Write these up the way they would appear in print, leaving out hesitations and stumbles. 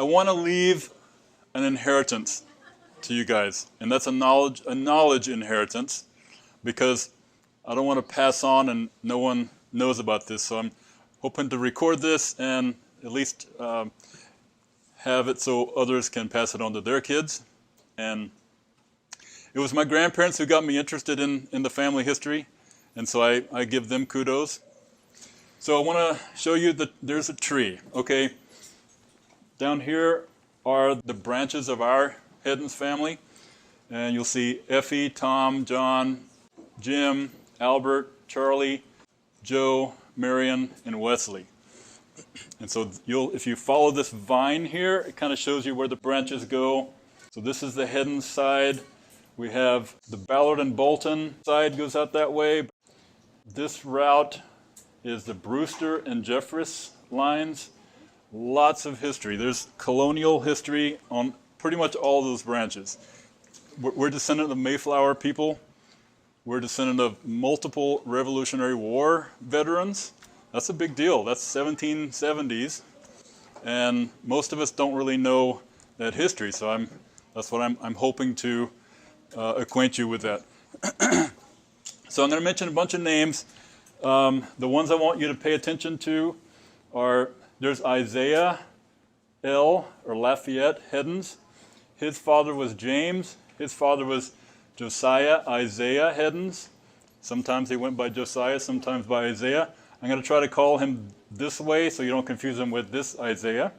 want to leave an inheritance to you guys, and that's a knowledge inheritance, because I don't want to pass on and no one knows about this. So I'm hoping to record this and at least have it so others can pass it on to their kids. And it was my grandparents who got me interested in the family history, and so I give them kudos. So I want to show you that there's a tree, okay? Down here are the branches of our Heddins family, and you'll see Effie, Tom, John, Jim, Albert, Charlie, Joe, Marion, and Wesley. And so if you follow this vine here, it kind of shows you where the branches go. So this is the Heddins side. We have the Ballard and Bolton side goes out that way. This route is the Brewster and Jeffris lines. Lots of history. There's colonial history on pretty much all those branches. We're descendant of Mayflower people. We're descendant of multiple Revolutionary War veterans. That's a big deal. That's 1770s. And most of us don't really know that history, so that's what I'm hoping to acquaint you with that. So I'm going to mention a bunch of names. The ones I want you to pay attention to are, there's Isaiah L. or Lafayette Heddins. His father was James. His father was Josiah Isaiah Heddins. Sometimes he went by Josiah, sometimes by Isaiah. I'm going to try to call him this way so you don't confuse him with this Isaiah.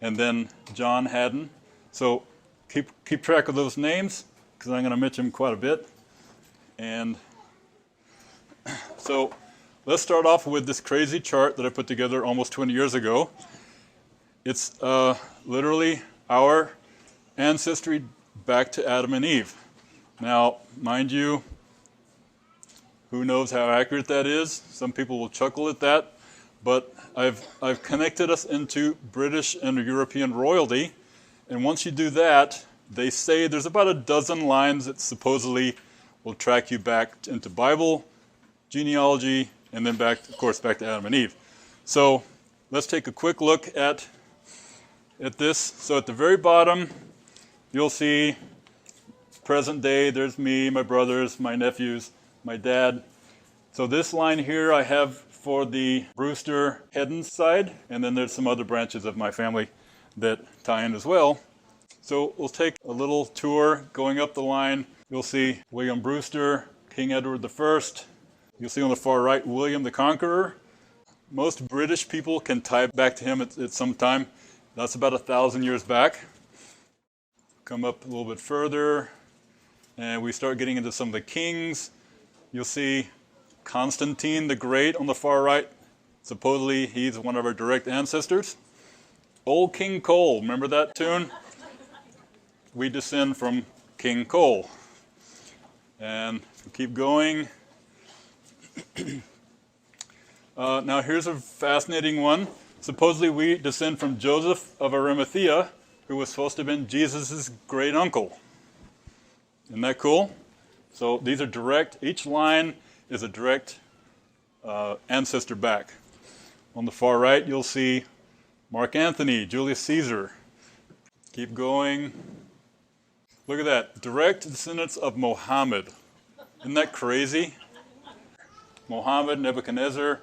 And then John Hadden. So keep track of those names, because I'm going to mention them quite a bit. And so let's start off with this crazy chart that I put together almost 20 years ago. It's literally our ancestry back to Adam and Eve. Now, mind you, who knows how accurate that is? Some people will chuckle at that, but I've connected us into British and European royalty, and once you do that, they say there's about a dozen lines that supposedly will track you back into Bible, genealogy, and then back, of course, back to Adam and Eve. So let's take a quick look at this. So at the very bottom, you'll see present day. There's me, my brothers, my nephews, my dad. So this line here I have for the Brewster Heddins side, and then there's some other branches of my family that tie in as well. So we'll take a little tour going up the line. You'll see William Brewster, King Edward I. You'll see on the far right, William the Conqueror. Most British people can tie back to him at some time. That's about 1,000 years back. Come up a little bit further, and we start getting into some of the kings. You'll see Constantine the Great on the far right. Supposedly, he's one of our direct ancestors. Old King Cole, remember that tune? We descend from King Cole. And keep going. Now here's a fascinating one. Supposedly we descend from Joseph of Arimathea, who was supposed to have been Jesus' great uncle. Isn't that cool? So these are direct, each line is a direct ancestor back. On the far right, you'll see Mark Antony, Julius Caesar. Keep going. Look at that, direct descendants of Muhammad. Isn't that crazy? Muhammad, Nebuchadnezzar.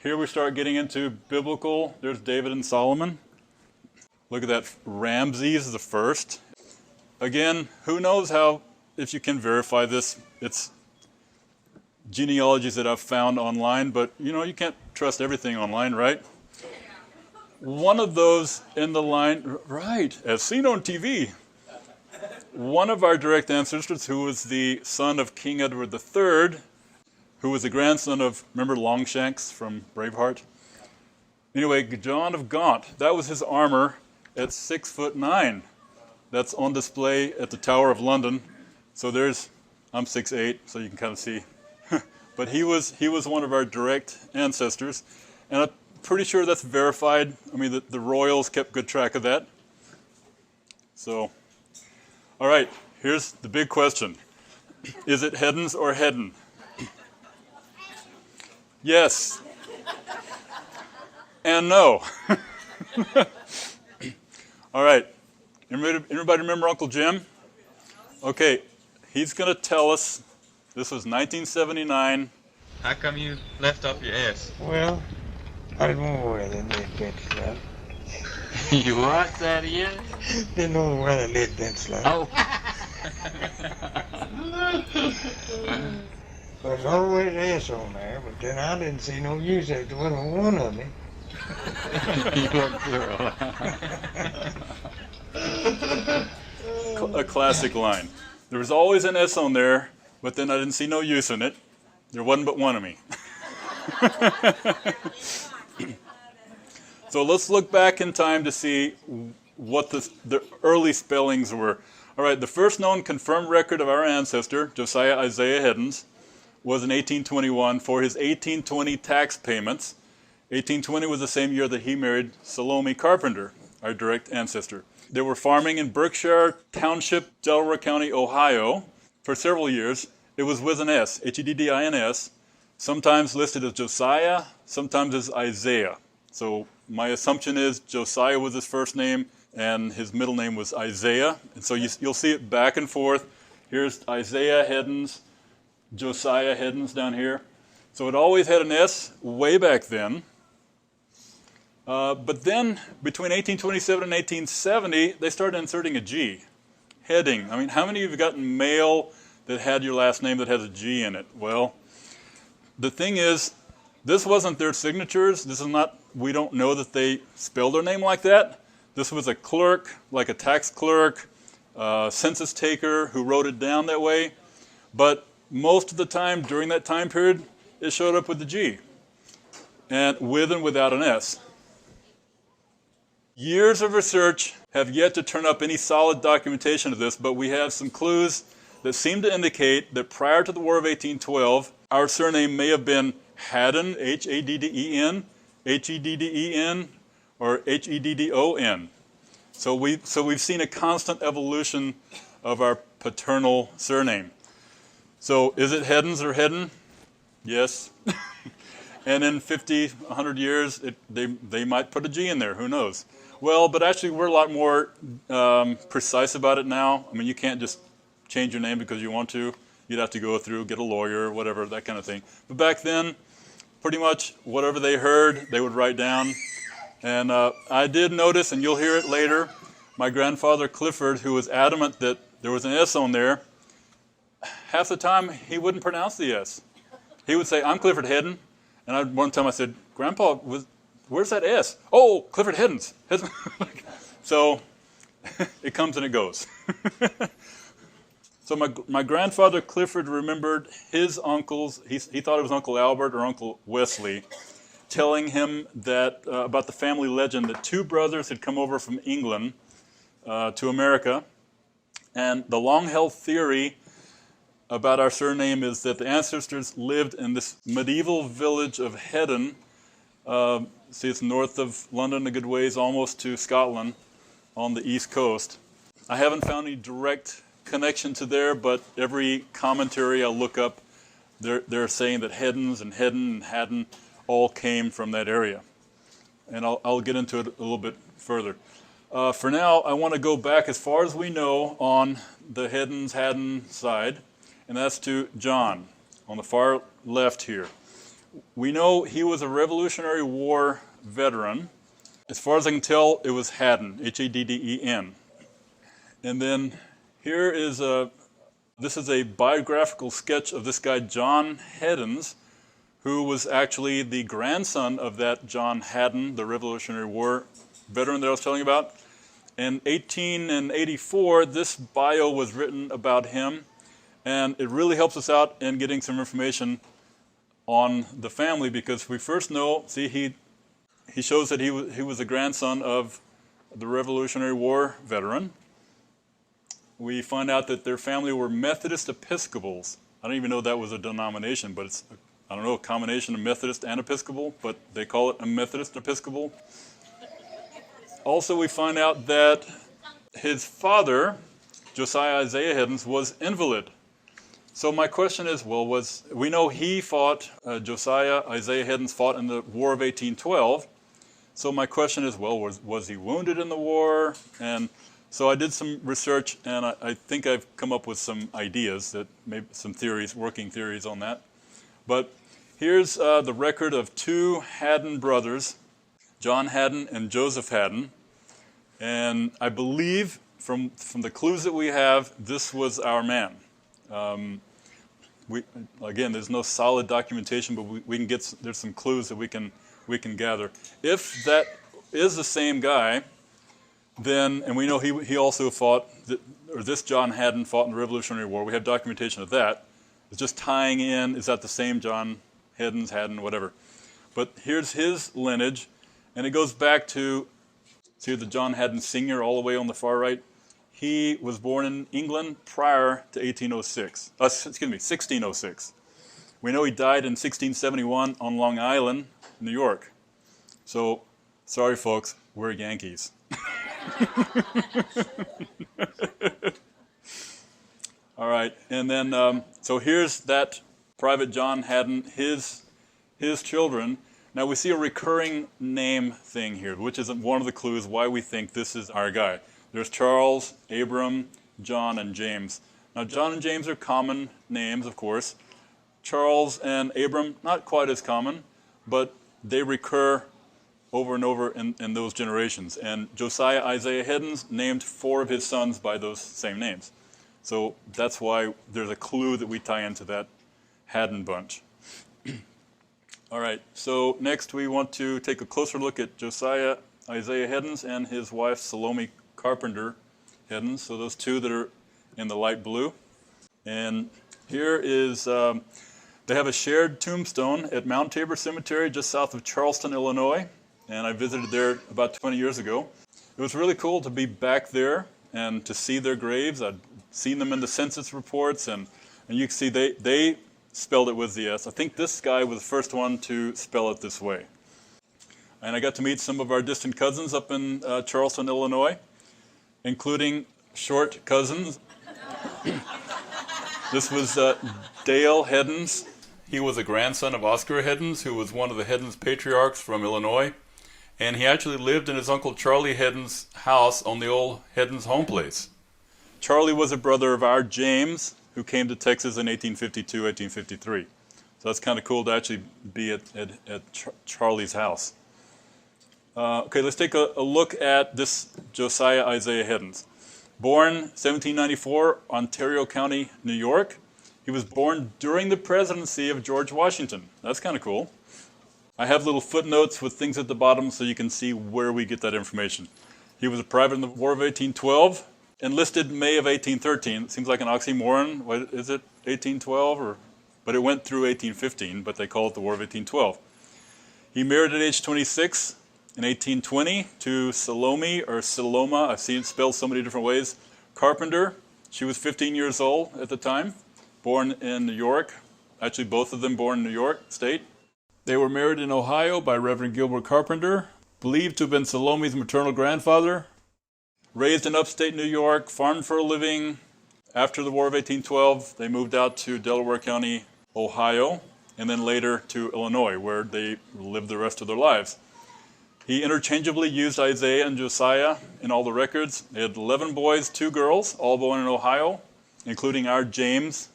Here we start getting into biblical. There's David and Solomon. Look at that, Ramses the First. Again, who knows if you can verify this. It's genealogies that I've found online, but you can't trust everything online, right? One of those in the line, right, as seen on TV. One of our direct ancestors, who was the son of King Edward III, who was the grandson of, remember Longshanks from Braveheart? Anyway, John of Gaunt, that was his armor at 6'9". That's on display at the Tower of London. So I'm 6'8", so you can kind of see. But he was one of our direct ancestors, and I'm pretty sure that's verified. I mean, the royals kept good track of that. So, all right, here's the big question. Is it Heddins or Heddin? Yes. And no. All right. Everybody remember Uncle Jim? Okay. He's going to tell us, this was 1979. How come you left off your S? Well, I didn't want to wear that lead pencil slab. You what, that again? Didn't want to wear that lead pencil slab. Oh. There's always an S on there, but then I didn't see no use after one of me. You were plural. A classic line. There was always an S on there, but then I didn't see no use in it. There wasn't but one of me. So let's look back in time to see what the early spellings were. All right, the first known confirmed record of our ancestor, Josiah Isaiah Heddins, was in 1821 for his 1820 tax payments. 1820 was the same year that he married Salome Carpenter, our direct ancestor. They were farming in Berkshire Township, Delaware County, Ohio, for several years. It was with an S, Heddins, sometimes listed as Josiah, sometimes as Isaiah. So my assumption is Josiah was his first name, and his middle name was Isaiah. And so you'll see it back and forth. Here's Isaiah Heddins, Josiah Heddins down here. So it always had an S way back then. But then between 1827 and 1870, they started inserting a G. Hedding. I mean, how many of you have gotten mail that had your last name that has a G in it? Well, the thing is, this wasn't their signatures. This is not, we don't know that they spelled their name like that. This was a clerk, like a tax clerk, census taker who wrote it down that way. But most of the time during that time period, it showed up with the G, and with and without an S. Years of research have yet to turn up any solid documentation of this, but we have some clues that seem to indicate that prior to the War of 1812, our surname may have been Hadden, Hadden, Hedden, or Heddon. So we've seen a constant evolution of our paternal surname. So is it Heddins or Heddin? Yes. And in 50, 100 years, they might put a G in there. Who knows? Well, but actually we're a lot more precise about it now. I mean, you can't just change your name because you want to. You'd have to go through, get a lawyer, whatever, that kind of thing. But back then, pretty much whatever they heard, they would write down. And I did notice, and you'll hear it later, my grandfather Clifford, who was adamant that there was an S on there, half the time he wouldn't pronounce the S. He would say, "I'm Clifford Heddin." And one time I said, "Grandpa, where's that S?" "Oh, Clifford Heddins." So it comes and it goes. So my grandfather Clifford remembered his uncles, he thought it was Uncle Albert or Uncle Wesley, telling him that about the family legend that two brothers had come over from England to America. And the long-held theory about our surname is that the ancestors lived in this medieval village of Heddin. See, it's north of London a good ways, almost to Scotland on the east coast. I haven't found any direct connection to there, but every commentary I look up, they're saying that Heddins and Heddin and Hadden all came from that area. And I'll get into it a little bit further. For now, I want to go back as far as we know on the Heddins Hadden side, and that's to John on the far left here. We know he was a Revolutionary War veteran. As far as I can tell, it was Hadden, Hadden. And then here is this is a biographical sketch of this guy, John Heddins, who was actually the grandson of that John Hadden, the Revolutionary War veteran that I was telling you about. In 1884, this bio was written about him, and it really helps us out in getting some information on the family, because we first know, see, he shows that he was a grandson of the Revolutionary War veteran. We find out that their family were Methodist Episcopals. I don't even know that was a denomination, but it's, I don't know, a combination of Methodist and Episcopal, but they call it a Methodist Episcopal. Also, we find out that his father, Josiah Isaiah Heddins, was invalid. So my question is, well, we know he fought, Josiah Isaiah Heddins fought in the War of 1812. So my question is, well, was he wounded in the war? And so I did some research, and I think I've come up with some ideas, that maybe some theories, working theories on that. But here's the record of two Hadden brothers, John Hadden and Joseph Hadden. And I believe from the clues that we have, this was our man. Again, there's no solid documentation, but we can get, there's some clues that we can gather. If that is the same guy, then, and we know he also fought, or this John Hadden fought in the Revolutionary War. We have documentation of that. It's just tying in, is that the same John Heddins, Hadden, whatever. But here's his lineage, and it goes back to, see the John Hadden Sr. all the way on the far right. He was born in England prior to 1606. We know he died in 1671 on Long Island, New York. So, sorry folks, we're Yankees. All right, and then, so here's that Private John Hadden, his children. Now we see a recurring name thing here, which is one of the clues why we think this is our guy. There's Charles, Abram, John, and James. Now John and James are common names, of course. Charles and Abram, not quite as common, but they recur over and over in those generations. And Josiah Isaiah Heddins named 4 of his sons by those same names. So that's why there's a clue that we tie into that Hadden bunch. All right, so next we want to take a closer look at Josiah Isaiah Heddins and his wife Salome Carpenter Heddins. So those two that are in the light blue. And here is, they have a shared tombstone at Mount Tabor Cemetery just south of Charleston, Illinois. And I visited there about 20 years ago. It was really cool to be back there and to see their graves. I'd seen them in the census reports, and you can see they spelled it with the S. I think this guy was the first one to spell it this way. And I got to meet some of our distant cousins up in Charleston, Illinois, including short cousins. This was Dale Heddins. He was a grandson of Oscar Heddins, who was one of the Heddins patriarchs from Illinois. And he actually lived in his Uncle Charlie Heddins' house on the old Heddins home place. Charlie was a brother of our James, who came to Texas in 1852, 1853. So that's kind of cool to actually be at Charlie's house. Okay, let's take a look at this Josiah Isaiah Heddins. Born 1794, Ontario County, New York. He was born during the presidency of George Washington. That's kind of cool. I have little footnotes with things at the bottom so you can see where we get that information. He was a private in the War of 1812, enlisted May of 1813. It seems like an oxymoron. What is it, 1812? But it went through 1815, but they call it the War of 1812. He married at age 26 in 1820 to Salome, or Saloma. I've seen it spelled so many different ways. Carpenter. She was 15 years old at the time, born in New York. Actually, both of them born in New York State. They were married in Ohio by Reverend Gilbert Carpenter, believed to have been Salome's maternal grandfather. Raised in upstate New York, farmed for a living. After the War of 1812, they moved out to Delaware County, Ohio, and then later to Illinois, where they lived the rest of their lives. He interchangeably used Isaiah and Josiah in all the records. They had 11 boys, 2 girls, all born in Ohio, including our James.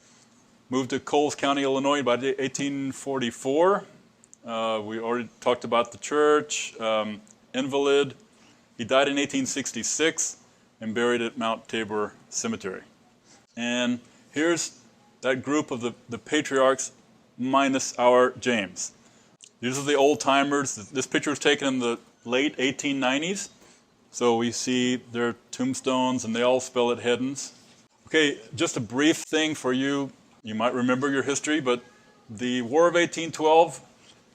Moved to Coles County, Illinois by 1844. We already talked about the church, invalid. He died in 1866 and buried at Mount Tabor Cemetery. And here's that group of the patriarchs minus our James. These are the old timers. This picture was taken in the late 1890s. So we see their tombstones, and they all spell it Heddins. Okay, just a brief thing for you. You might remember your history, but the War of 1812,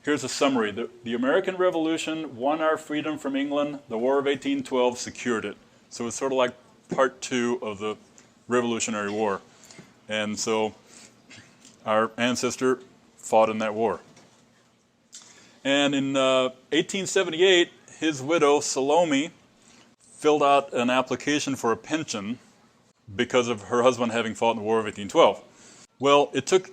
here's a summary. The American Revolution won our freedom from England. The War of 1812 secured it. So it's sort of like part 2 of the Revolutionary War. And so our ancestor fought in that war. And in 1878, his widow, Salome, filled out an application for a pension because of her husband having fought in the War of 1812. Well, it took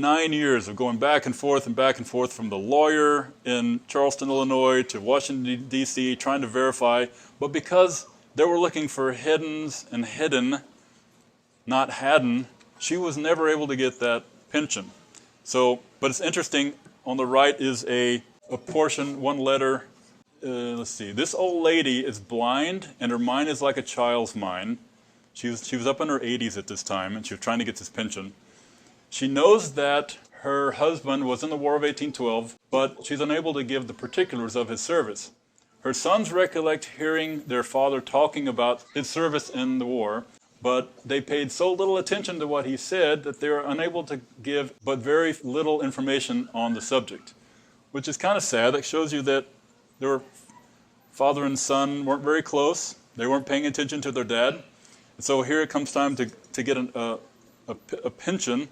9 years of going back and forth from the lawyer in Charleston, Illinois to Washington, D.C., trying to verify. But because they were looking for Heddins and Heddin, not Hadden, she was never able to get that pension. So, but it's interesting, on the right is a portion, one letter. Let's see, this old lady is blind and her mind is like a child's mind. She was up in her 80s at this time and she was trying to get this pension. She knows that her husband was in the War of 1812, but she's unable to give the particulars of his service. Her sons recollect hearing their father talking about his service in the war, but they paid so little attention to what he said that they were unable to give but very little information on the subject, which is kind of sad. That shows you that their father and son weren't very close. They weren't paying attention to their dad. And so here it comes time to get a pension.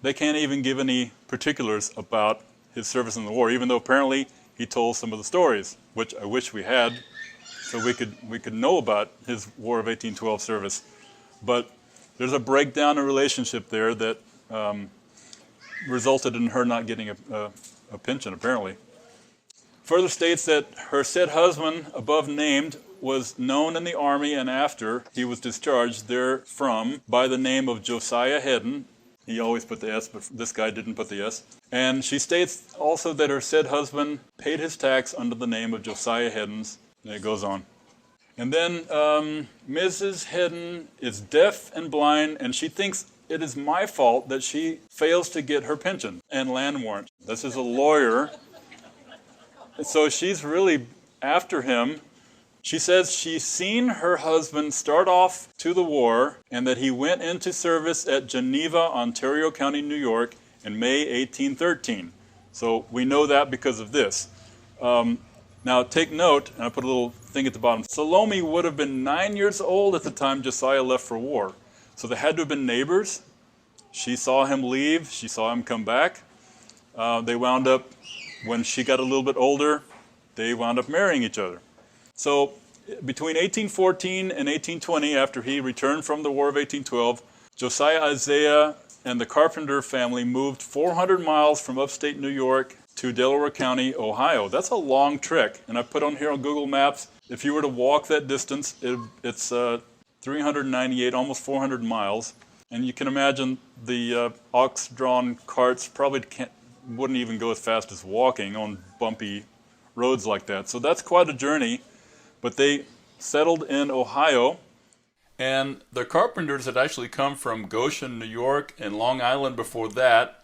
They can't even give any particulars about his service in the war, even though apparently he told some of the stories, which I wish we had, so we could know about his War of 1812 service. But there's a breakdown in relationship there that resulted in her not getting a pension, apparently. Further states that her said husband, above named, was known in the army and after he was discharged therefrom by the name of Josiah Heddin. He always put the S, but this guy didn't put the S. And she states also that her said husband paid his tax under the name of Josiah Heddins. And it goes on. And then Mrs. Heddin is deaf and blind, and she thinks it is my fault that she fails to get her pension and land warrant. This is a lawyer. So she's really after him. She says she's seen her husband start off to the war and that he went into service at Geneva, Ontario County, New York in May 1813. So we know that because of this. Now take note, and I put a little thing at the bottom. Salome would have been 9 years old at the time Josiah left for war. So they had to have been neighbors. She saw him leave. She saw him come back. They wound up, when she got a little bit older, they wound up marrying each other. So between 1814 and 1820, after he returned from the War of 1812, Josiah, Isaiah, and the Carpenter family moved 400 miles from upstate New York to Delaware County, Ohio. That's a long trek, and I put on here on Google Maps, if you were to walk that distance, it's 398, almost 400 miles. And you can imagine the ox-drawn carts probably wouldn't even go as fast as walking on bumpy roads like that. So that's quite a journey. But they settled in Ohio, and the Carpenters had actually come from Goshen, New York, and Long Island before that,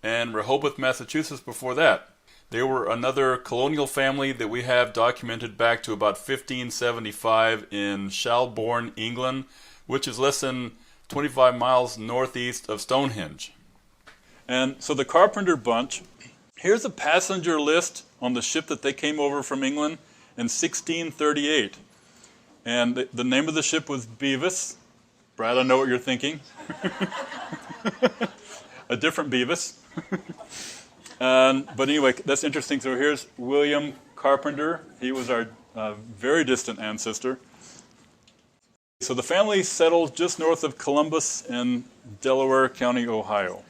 and Rehoboth, Massachusetts before that. They were another colonial family that we have documented back to about 1575 in Shalbourne, England, which is less than 25 miles northeast of Stonehenge. And so the Carpenter bunch, here's a passenger list on the ship that they came over from England in 1638. And the name of the ship was Beavis. Brad, I know what you're thinking. A different Beavis. But anyway, that's interesting. So here's William Carpenter. He was our very distant ancestor. So the family settled just north of Columbus in Delaware County, Ohio.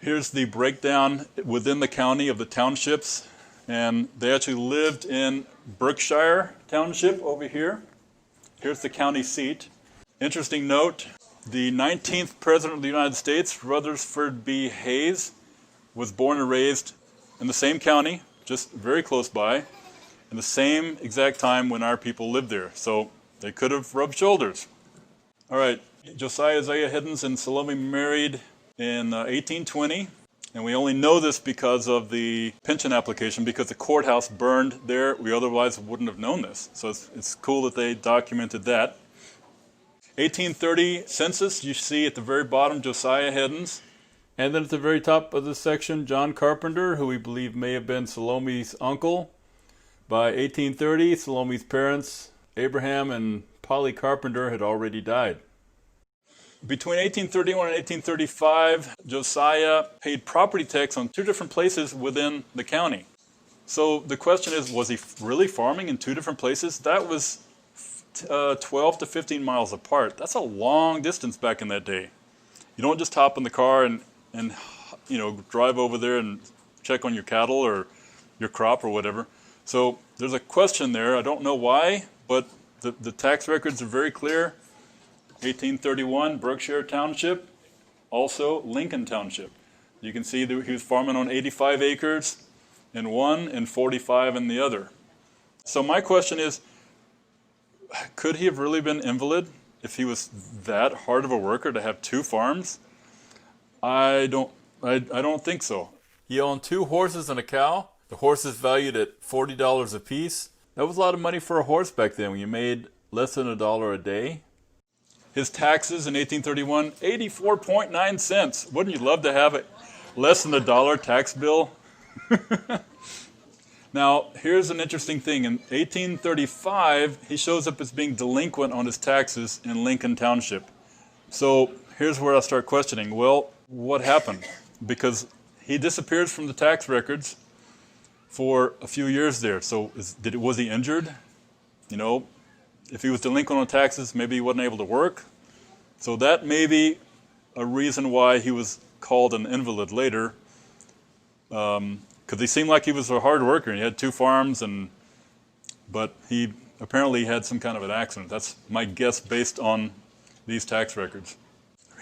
Here's the breakdown within the county of the townships. And they actually lived in Berkshire Township over here. Here's the county seat. Interesting note, the 19th President of the United States, Rutherford B. Hayes, was born and raised in the same county, just very close by, in the same exact time when our people lived there. So they could have rubbed shoulders. All right, Josiah, Isaiah Heddins, and Salome married in 1820. And we only know this because of the pension application, because the courthouse burned there. We otherwise wouldn't have known this. So it's cool that they documented that. 1830 census, you see at the very bottom, Josiah Heddins. And then at the very top of this section, John Carpenter, who we believe may have been Salome's uncle. By 1830, Salome's parents, Abraham and Polly Carpenter, had already died. Between 1831 and 1835, Josiah paid property tax on 2 different places within the county. So the question is, was he really farming in 2 different places? That was 12 to 15 miles apart. That's a long distance back in that day. You don't just hop in the car and drive over there and check on your cattle or your crop or whatever. So there's a question there. I don't know why, but the tax records are very clear. 1831, Berkshire Township, also Lincoln Township. You can see that he was farming on 85 acres in one and 45 in the other. So my question is, could he have really been invalid if he was that hard of a worker to have two farms? I don't think so. He owned 2 horses and a cow. The horses valued at $40 a piece. That was a lot of money for a horse back then when you made less than $1 a day. His taxes in 1831, 84.9 cents. Wouldn't you love to have a less than $1 tax bill? Now, here's an interesting thing. In 1835, he shows up as being delinquent on his taxes in Lincoln Township. So here's where I start questioning, well, what happened? Because he disappears from the tax records for a few years there. So was he injured? If he was delinquent on taxes, maybe he wasn't able to work. So that may be a reason why he was called an invalid later. Because he seemed like he was a hard worker. He had 2 farms, but he apparently had some kind of an accident. That's my guess based on these tax records.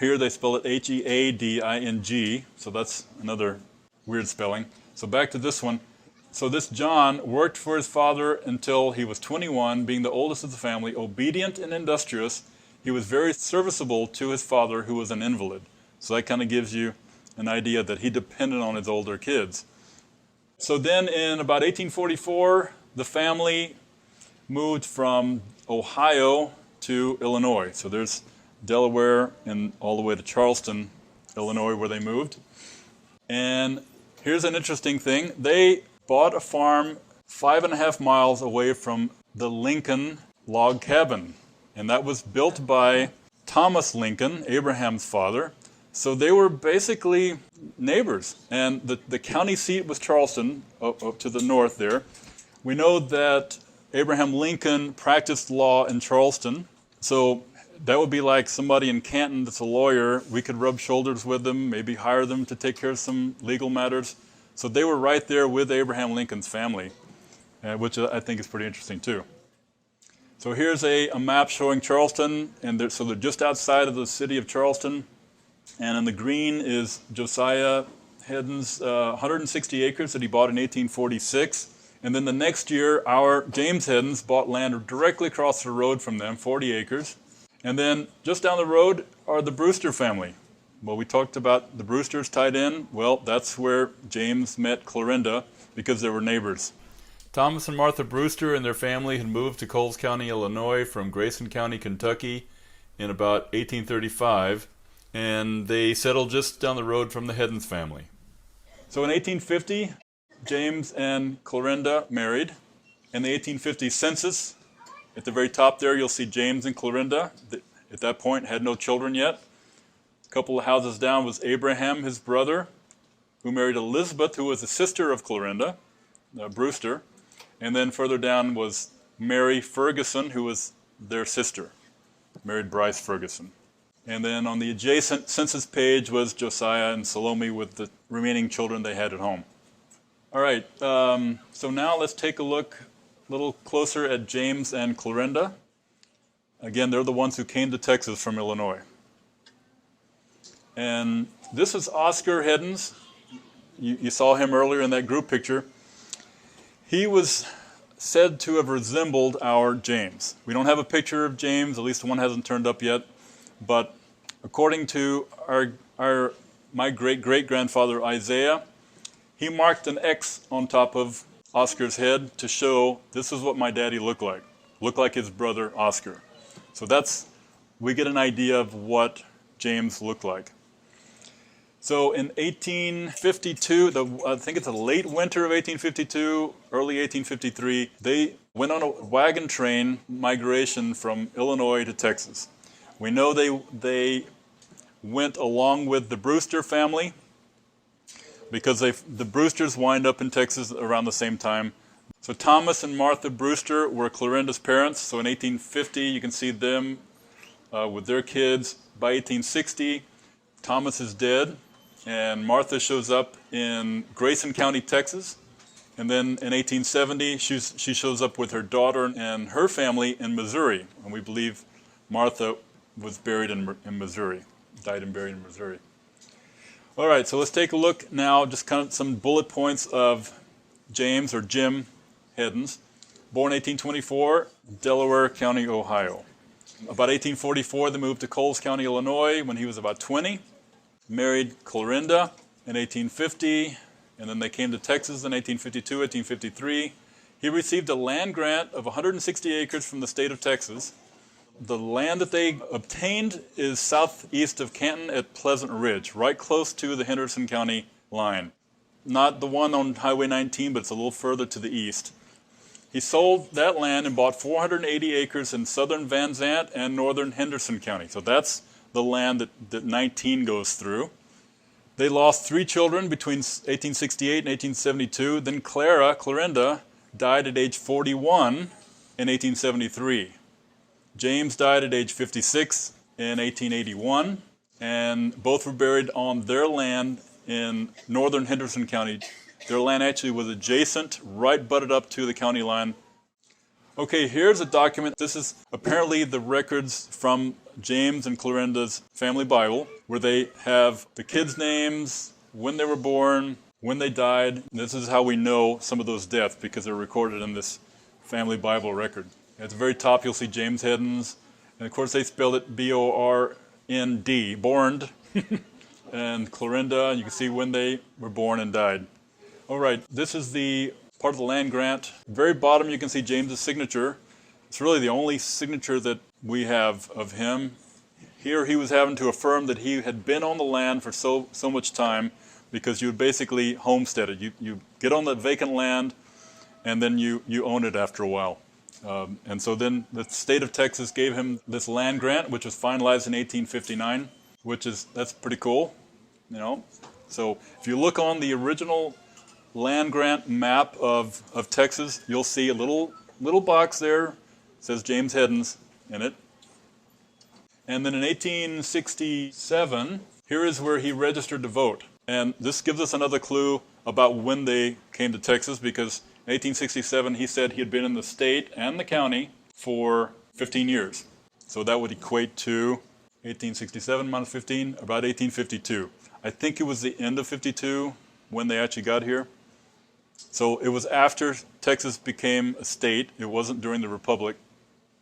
Here they spell it Heading, so that's another weird spelling. So back to this one. So this John worked for his father until he was 21, being the oldest of the family, obedient and industrious. He was very serviceable to his father, who was an invalid. So that kind of gives you an idea that he depended on his older kids. So then in about 1844, the family moved from Ohio to Illinois. So there's Delaware and all the way to Charleston, Illinois, where they moved. And here's an interesting thing. They bought a farm 5.5 miles away from the Lincoln log cabin. And that was built by Thomas Lincoln, Abraham's father. So they were basically neighbors. And the county seat was Charleston, up to the north there. We know that Abraham Lincoln practiced law in Charleston. So that would be like somebody in Canton that's a lawyer. We could rub shoulders with them, maybe hire them to take care of some legal matters. So they were right there with Abraham Lincoln's family, which I think is pretty interesting too. So here's a map showing Charleston, and so they're just outside of the city of Charleston. And in the green is Josiah Heddins' 160 acres that he bought in 1846. And then the next year, our James Heddins bought land directly across the road from them, 40 acres. And then just down the road are the Brewster family. Well, we talked about the Brewsters tied in. Well, that's where James met Clarinda because they were neighbors. Thomas and Martha Brewster and their family had moved to Coles County, Illinois from Grayson County, Kentucky in about 1835. And they settled just down the road from the Heddins family. So in 1850, James and Clarinda married. In the 1850 census, at the very top there, you'll see James and Clarinda. At that point, had no children yet. A couple of houses down was Abraham, his brother, who married Elizabeth, who was the sister of Clarinda, Brewster. And then further down was Mary Ferguson, who was their sister, married Bryce Ferguson. And then on the adjacent census page was Josiah and Salome with the remaining children they had at home. All right, so now let's take a look a little closer at James and Clarinda. Again, they're the ones who came to Texas from Illinois. And this is Oscar Heddins. You saw him earlier in that group picture. He was said to have resembled our James. We don't have a picture of James, at least one hasn't turned up yet. But according to my great-great-grandfather Isaiah, he marked an X on top of Oscar's head to show this is what my daddy looked like his brother Oscar. So we get an idea of what James looked like. So in 1852, I think it's the late winter of 1852, early 1853, they went on a wagon train migration from Illinois to Texas. We know they went along with the Brewster family because the Brewsters wind up in Texas around the same time. So Thomas and Martha Brewster were Clarinda's parents. So in 1850, you can see them with their kids. By 1860, Thomas is dead. and Martha shows up in Grayson County, Texas. And then in 1870, she shows up with her daughter and her family in Missouri. And we believe Martha was buried in Missouri, died and buried in Missouri. All right, so let's take a look now, just kind of some bullet points of James or Jim Heddins. Born 1824, Delaware County, Ohio. About 1844, they moved to Coles County, Illinois when he was about 20. Married Clarinda in 1850, and then they came to Texas in 1852, 1853. He received a land grant of 160 acres from the state of Texas. The land that they obtained is southeast of Canton at Pleasant Ridge, right close to the Henderson County line. Not the one on Highway 19, but it's a little further to the east. He sold that land and bought 480 acres in southern Van Zandt and northern Henderson County. So that's the land that 19 goes through. They lost 3 children between 1868 and 1872. Then Clarinda, died at age 41 in 1873. James died at age 56 in 1881, and both were buried on their land in northern Henderson County. Their land actually was adjacent, right butted up to the county line. Okay, here's a document. This is apparently the records from James and Clarinda's family Bible, where they have the kids' names, when they were born, when they died. This is how we know some of those deaths, because they're recorded in this family Bible record. At the very top, you'll see James Heddins, and of course they spelled it B-O-R-N-D, borned, and Clarinda, you can see when they were born and died. All right, this is the part of the land grant. Very bottom, you can see James's signature. It's really the only signature that we have of him. Here he was having to affirm that he had been on the land for so much time, because you would basically homestead it. You get on the vacant land, and then you own it after a while. And so then the state of Texas gave him this land grant, which was finalized in 1859, that's pretty cool, you know. So if you look on the original land grant map of Texas, you'll see a little box there. It says James Heddins in it. And then in 1867, here is where he registered to vote. And this gives us another clue about when they came to Texas, because in 1867 he said he had been in the state and the county for 15 years. So that would equate to 1867 minus 15, about 1852. I think it was the end of 52 when they actually got here. So it was after Texas became a state. It wasn't during the Republic.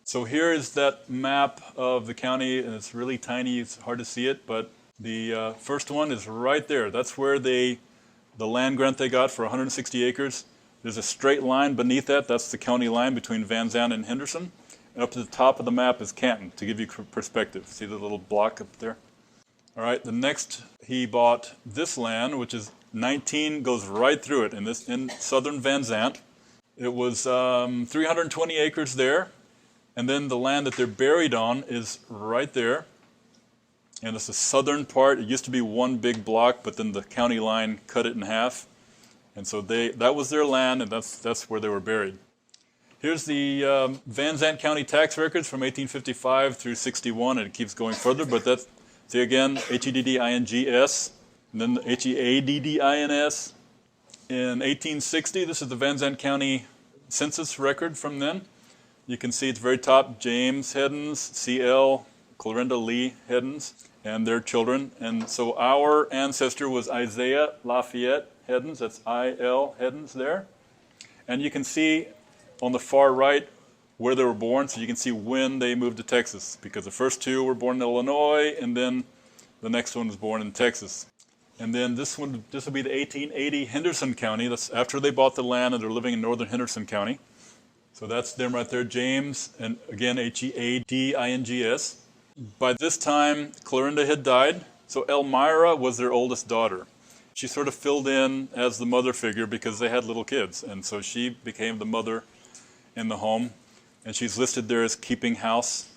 So here is that map of the county, and it's really tiny. It's hard to see it, but the first one is right there. That's where the land grant they got for 160 acres. There's a straight line beneath that. That's the county line between Van Zandt and Henderson. And up to the top of the map is Canton, to give you perspective. See the little block up there? All right, the next he bought this land, which is 19, goes right through it in southern Van Zandt. It was 320 acres there, and then the land that they're buried on is right there. And it's the southern part. It used to be one big block, but then the county line cut it in half. And so that was their land, and that's where they were buried. Here's the Van Zandt County tax records from 1855 through 61, and it keeps going further, but that's, see again, Heddings, and then Headdins. In 1860, this is the Van Zandt County census record from then. You can see at the very top, James Heddins, C.L., Clarinda Lee Heddins, and their children. And so our ancestor was Isaiah Lafayette Heddins, that's I.L. Heddins there. And you can see on the far right where they were born, so you can see when they moved to Texas, because the first 2 were born in Illinois, and then the next one was born in Texas. And then this will be the 1880 Henderson County. That's after they bought the land and they're living in northern Henderson County. So that's them right there, James, and again, Headdings. By this time, Clarinda had died, so Elmira was their oldest daughter. She sort of filled in as the mother figure because they had little kids, and so she became the mother in the home, and she's listed there as keeping house.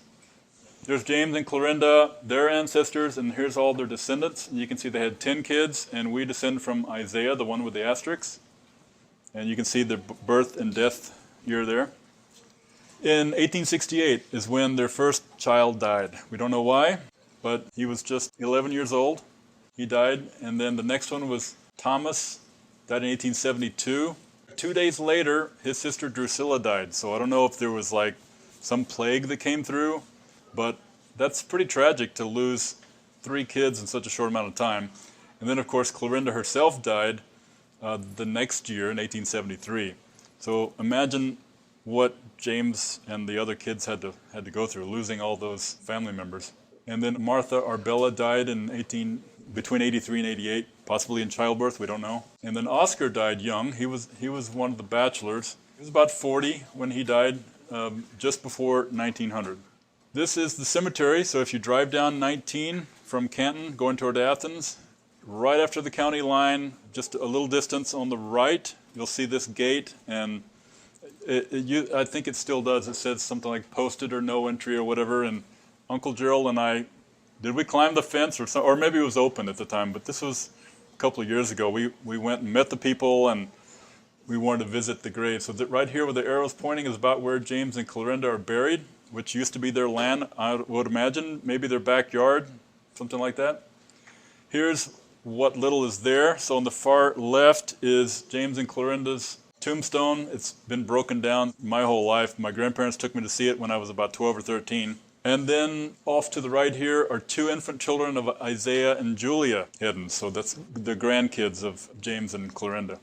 There's James and Clarinda, their ancestors, and here's all their descendants. And you can see they had 10 kids, and we descend from Isaiah, the one with the asterisks. And you can see their birth and death year there. In 1868 is when their first child died. We don't know why, but he was just 11 years old. He died. And then the next one was Thomas, died in 1872. 2 days later, his sister Drusilla died. So I don't know if there was like some plague that came through, but that's pretty tragic to lose 3 kids in such a short amount of time. And then, of course, Clarinda herself died the next year in 1873. So imagine what James and the other kids had to go through, losing all those family members. And then Martha Arbella died in between 83 and 88, possibly in childbirth, we don't know. And then Oscar died young. He was one of the bachelors. He was about 40 when he died, just before 1900. This is the cemetery, so if you drive down 19 from Canton going toward Athens, right after the county line, just a little distance on the right, you'll see this gate, and I think it still does. It says something like posted or no entry or whatever, and Uncle Gerald and I, did we climb the fence or maybe it was open at the time, but this was a couple of years ago. We went and met the people, and we wanted to visit the grave. So right here where the arrow's pointing is about where James and Clarinda are buried, which used to be their land, I would imagine, maybe their backyard, something like that. Here's what little is there. So on the far left is James and Clarinda's tombstone. It's been broken down my whole life. My grandparents took me to see it when I was about 12 or 13. And then off to the right here are 2 infant children of Isaiah and Julia Heddins. So that's the grandkids of James and Clarinda.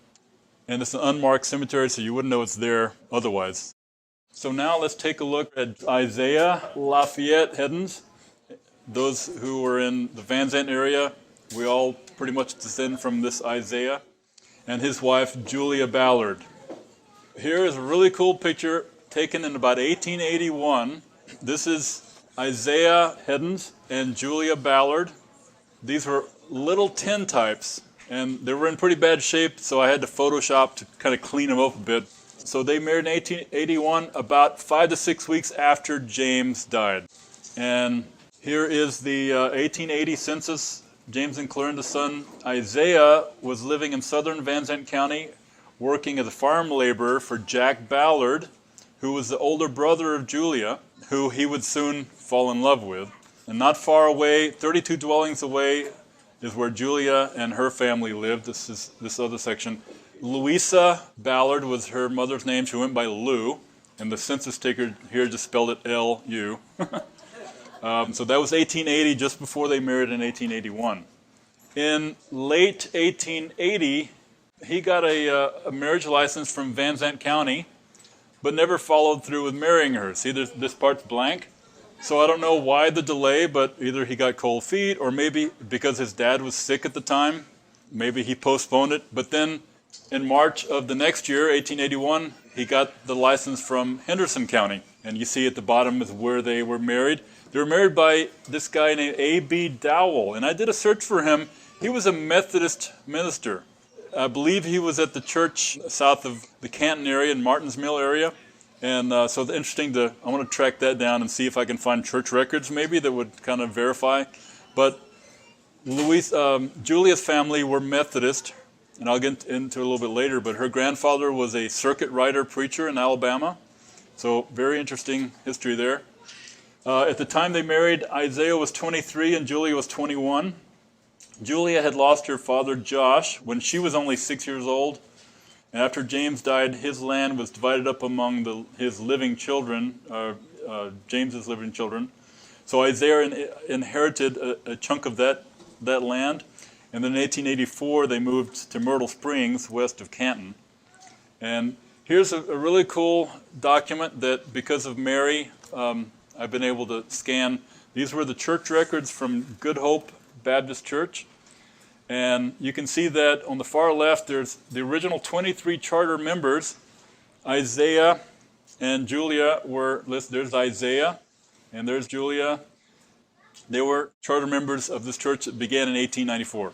And it's an unmarked cemetery, so you wouldn't know it's there otherwise. So now let's take a look at Isaiah Lafayette Heddins. Those who were in the Van Zandt area, we all pretty much descend from this Isaiah, and his wife Julia Ballard. Here is a really cool picture taken in about 1881. This is Isaiah Heddins and Julia Ballard. These were little tintypes, and they were in pretty bad shape, so I had to Photoshop to kind of clean them up a bit. So they married in 1881, about 5 to 6 weeks after James died. And here is the 1880 census. James and Clarinda's son Isaiah was living in southern Van Zandt County, working as a farm laborer for Jack Ballard, who was the older brother of Julia, who he would soon fall in love with. And not far away, 32 dwellings away, is where Julia and her family lived. This is this other section. Louisa Ballard was her mother's name. She went by Lou, and the census taker here just spelled it L-U. So that was 1880, just before they married in 1881. In late 1880, he got a marriage license from Van Zandt County, but never followed through with marrying her. See, this part's blank. So I don't know why the delay, but either he got cold feet or maybe because his dad was sick at the time, maybe he postponed it. But then in March of the next year, 1881, he got the license from Henderson County. And you see at the bottom is where they were married. They were married by this guy named A.B. Dowell. And I did a search for him. He was a Methodist minister. I believe he was at the church south of the Canton area, in Martins Mill area. And so it's interesting I want to track that down and see if I can find church records maybe that would kind of verify. But Julia's family were Methodist, and I'll get into it a little bit later, but her grandfather was a circuit rider preacher in Alabama. So very interesting history there. At the time they married, Isaiah was 23 and Julia was 21. Julia had lost her father Josh when she was only 6 years old. And after James died, his land was divided up among his living children, James's living children. So Isaiah inherited a chunk of that land. And then in 1884, they moved to Myrtle Springs, west of Canton. And here's a really cool document that, because of Mary, I've been able to scan. These were the church records from Good Hope Baptist Church. And you can see that on the far left, there's the original 23 charter members. Isaiah and Julia were listed. There's Isaiah, and there's Julia. They were charter members of this church that began in 1894.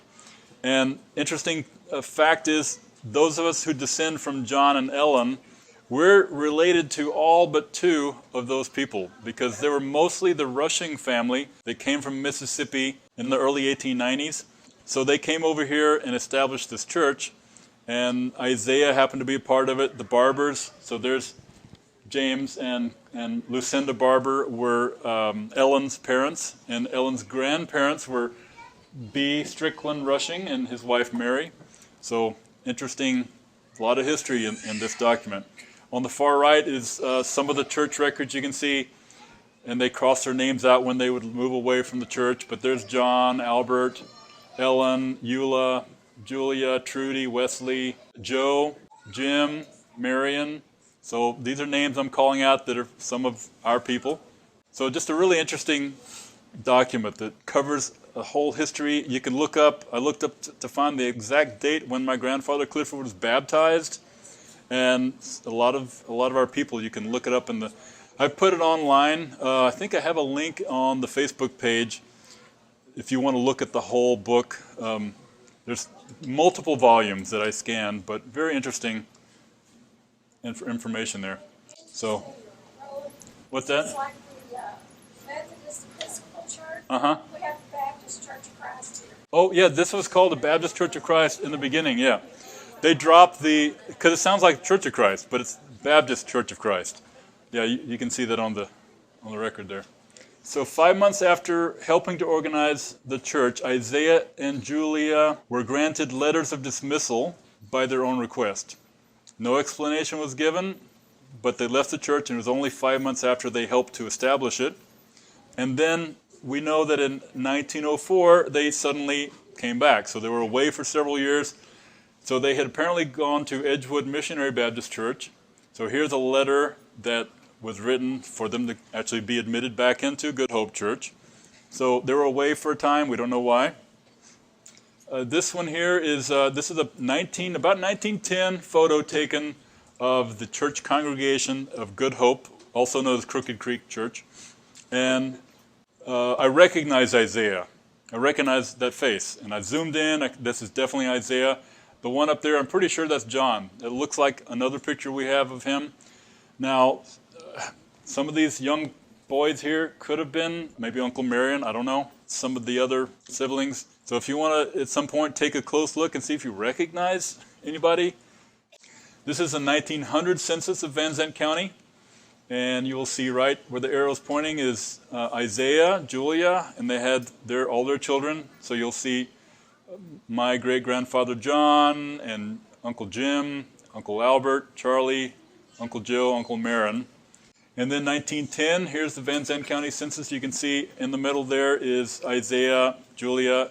And interesting fact is, those of us who descend from John and Ellen, we're related to all but 2 of those people, because they were mostly the Rushing family that came from Mississippi in the early 1890s. So they came over here and established this church, and Isaiah happened to be a part of it. The Barbers, so there's James and Lucinda Barber were Ellen's parents, and Ellen's grandparents were B. Strickland Rushing and his wife Mary. So interesting, a lot of history in this document. On the far right is some of the church records you can see, and they cross their names out when they would move away from the church. But there's John, Albert, Ellen, Eula, Julia, Trudy, Wesley, Joe, Jim, Marion. So these are names I'm calling out that are some of our people. So just a really interesting document that covers a whole history. You can look up, I looked up to find the exact date when my grandfather Clifford was baptized, and a lot of our people, you can look it up I put it online. I think I have a link on the Facebook page if you want to look at the whole book. There's multiple volumes that I scanned, but very interesting information there. So, what's that? It's like the Methodist Episcopal Church. Uh-huh. We have the Baptist Church of Christ here. Oh, yeah, this was called the Baptist Church of Christ in the beginning, yeah. They dropped because it sounds like Church of Christ, but it's Baptist Church of Christ. Yeah, you can see that on the record there. So 5 months after helping to organize the church, Isaiah and Julia were granted letters of dismissal by their own request. No explanation was given, but they left the church, and it was only 5 months after they helped to establish it. And then we know that in 1904, they suddenly came back. So they were away for several years. So they had apparently gone to Edgewood Missionary Baptist Church. So here's a letter that was written for them to actually be admitted back into Good Hope Church. So they were away for a time. We don't know why. This one here is this is about 1910 photo taken of the church congregation of Good Hope, also known as Crooked Creek Church. And I recognize Isaiah. I recognize that face. And I zoomed in. This is definitely Isaiah. The one up there, I'm pretty sure that's John. It looks like another picture we have of him. Now, some of these young boys here could have been maybe Uncle Marion, I don't know, some of the other siblings. So if you want to, at some point, take a close look and see if you recognize anybody. This is a 1900 census of Van Zandt County. And you will see right where the arrow is pointing is Isaiah, Julia, and they had all their children. So you'll see my great-grandfather John and Uncle Jim, Uncle Albert, Charlie, Uncle Joe, Uncle Marin. And then 1910, here's the Van Zandt County Census. You can see in the middle there is Isaiah, Julia,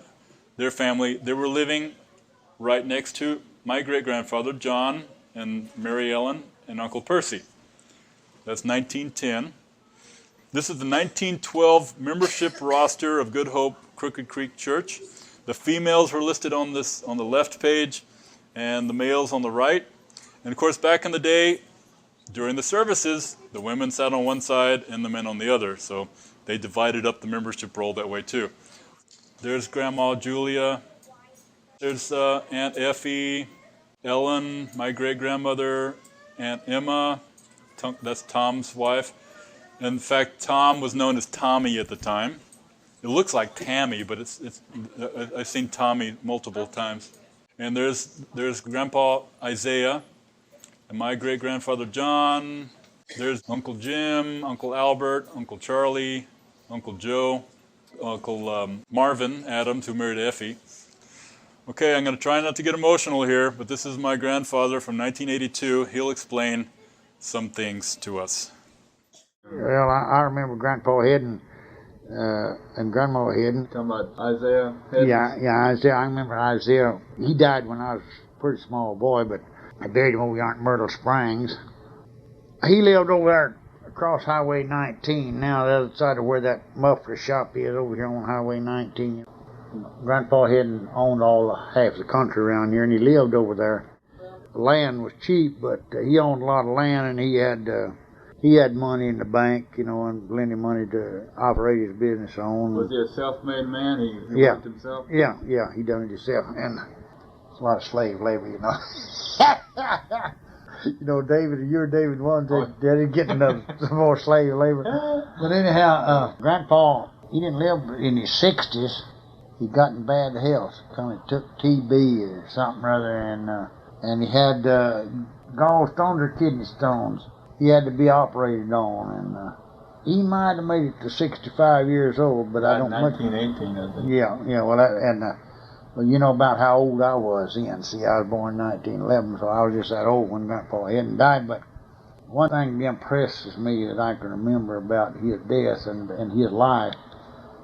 their family. They were living right next to my great-grandfather John and Mary Ellen and Uncle Percy. That's 1910. This is the 1912 membership roster of Good Hope Crooked Creek Church. The females were listed on the left page, and the males on the right. And of course, back in the day, during the services, the women sat on one side and the men on the other. So they divided up the membership roll that way too. There's Grandma Julia. There's Aunt Effie, Ellen, my great-grandmother, Aunt Emma. That's Tom's wife. In fact, Tom was known as Tommy at the time. It looks like Tammy, but I've seen Tommy multiple times. And there's Grandpa Isaiah, and my great-grandfather John. There's Uncle Jim, Uncle Albert, Uncle Charlie, Uncle Joe, Uncle Marvin Adams, who married Effie. Okay, I'm going to try not to get emotional here, but this is my grandfather from 1982. He'll explain some things to us. Well, I remember Grandpa Heddin and Grandma Heddin. Talking about Isaiah Heddins? Yeah, Isaiah. I remember Isaiah. He died when I was a pretty small boy, but I buried him over here in Myrtle Springs. He lived over there across Highway 19, now the other side of where that muffler shop is, over here on Highway 19. Grandpa Heddin owned half the country around here, and he lived over there. The land was cheap, but he owned a lot of land, and he had money in the bank, and plenty of money to operate his business on. Was he a self-made man? He worked himself? Yeah, he done it himself, and it's a lot of slave labor, David, you're David one, they didn't get some more slave labor. But anyhow, Grandpa, he didn't live in his 60s. He got in bad health, kind of took TB or something or other, and he had gallstones or kidney stones. He had to be operated on, and He might have made it to 65 years old, but I don't much. 1918, I think. Yeah. Well, well, you know about how old I was then. See, I was born in 1911, so I was just that old when Grandpa Heddin died. But one thing that impresses me that I can remember about his death and his life,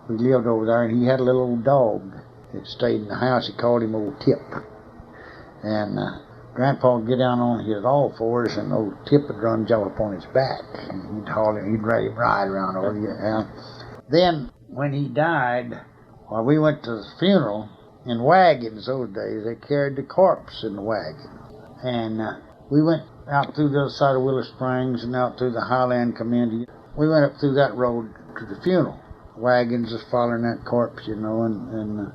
we lived over there, and he had a little old dog that stayed in the house. He called him Old Tip. And Grandpa would get down on his all fours, and Old Tip would run jump up on his back. And he'd haul him, he'd let him ride around over here. Then, when he died, well, we went to the funeral in wagons those days. They carried the corpse in the wagon. And we went out through the other side of Willow Springs and out through the Highland community. We went up through that road to the funeral. Wagons just following that corpse, you know, and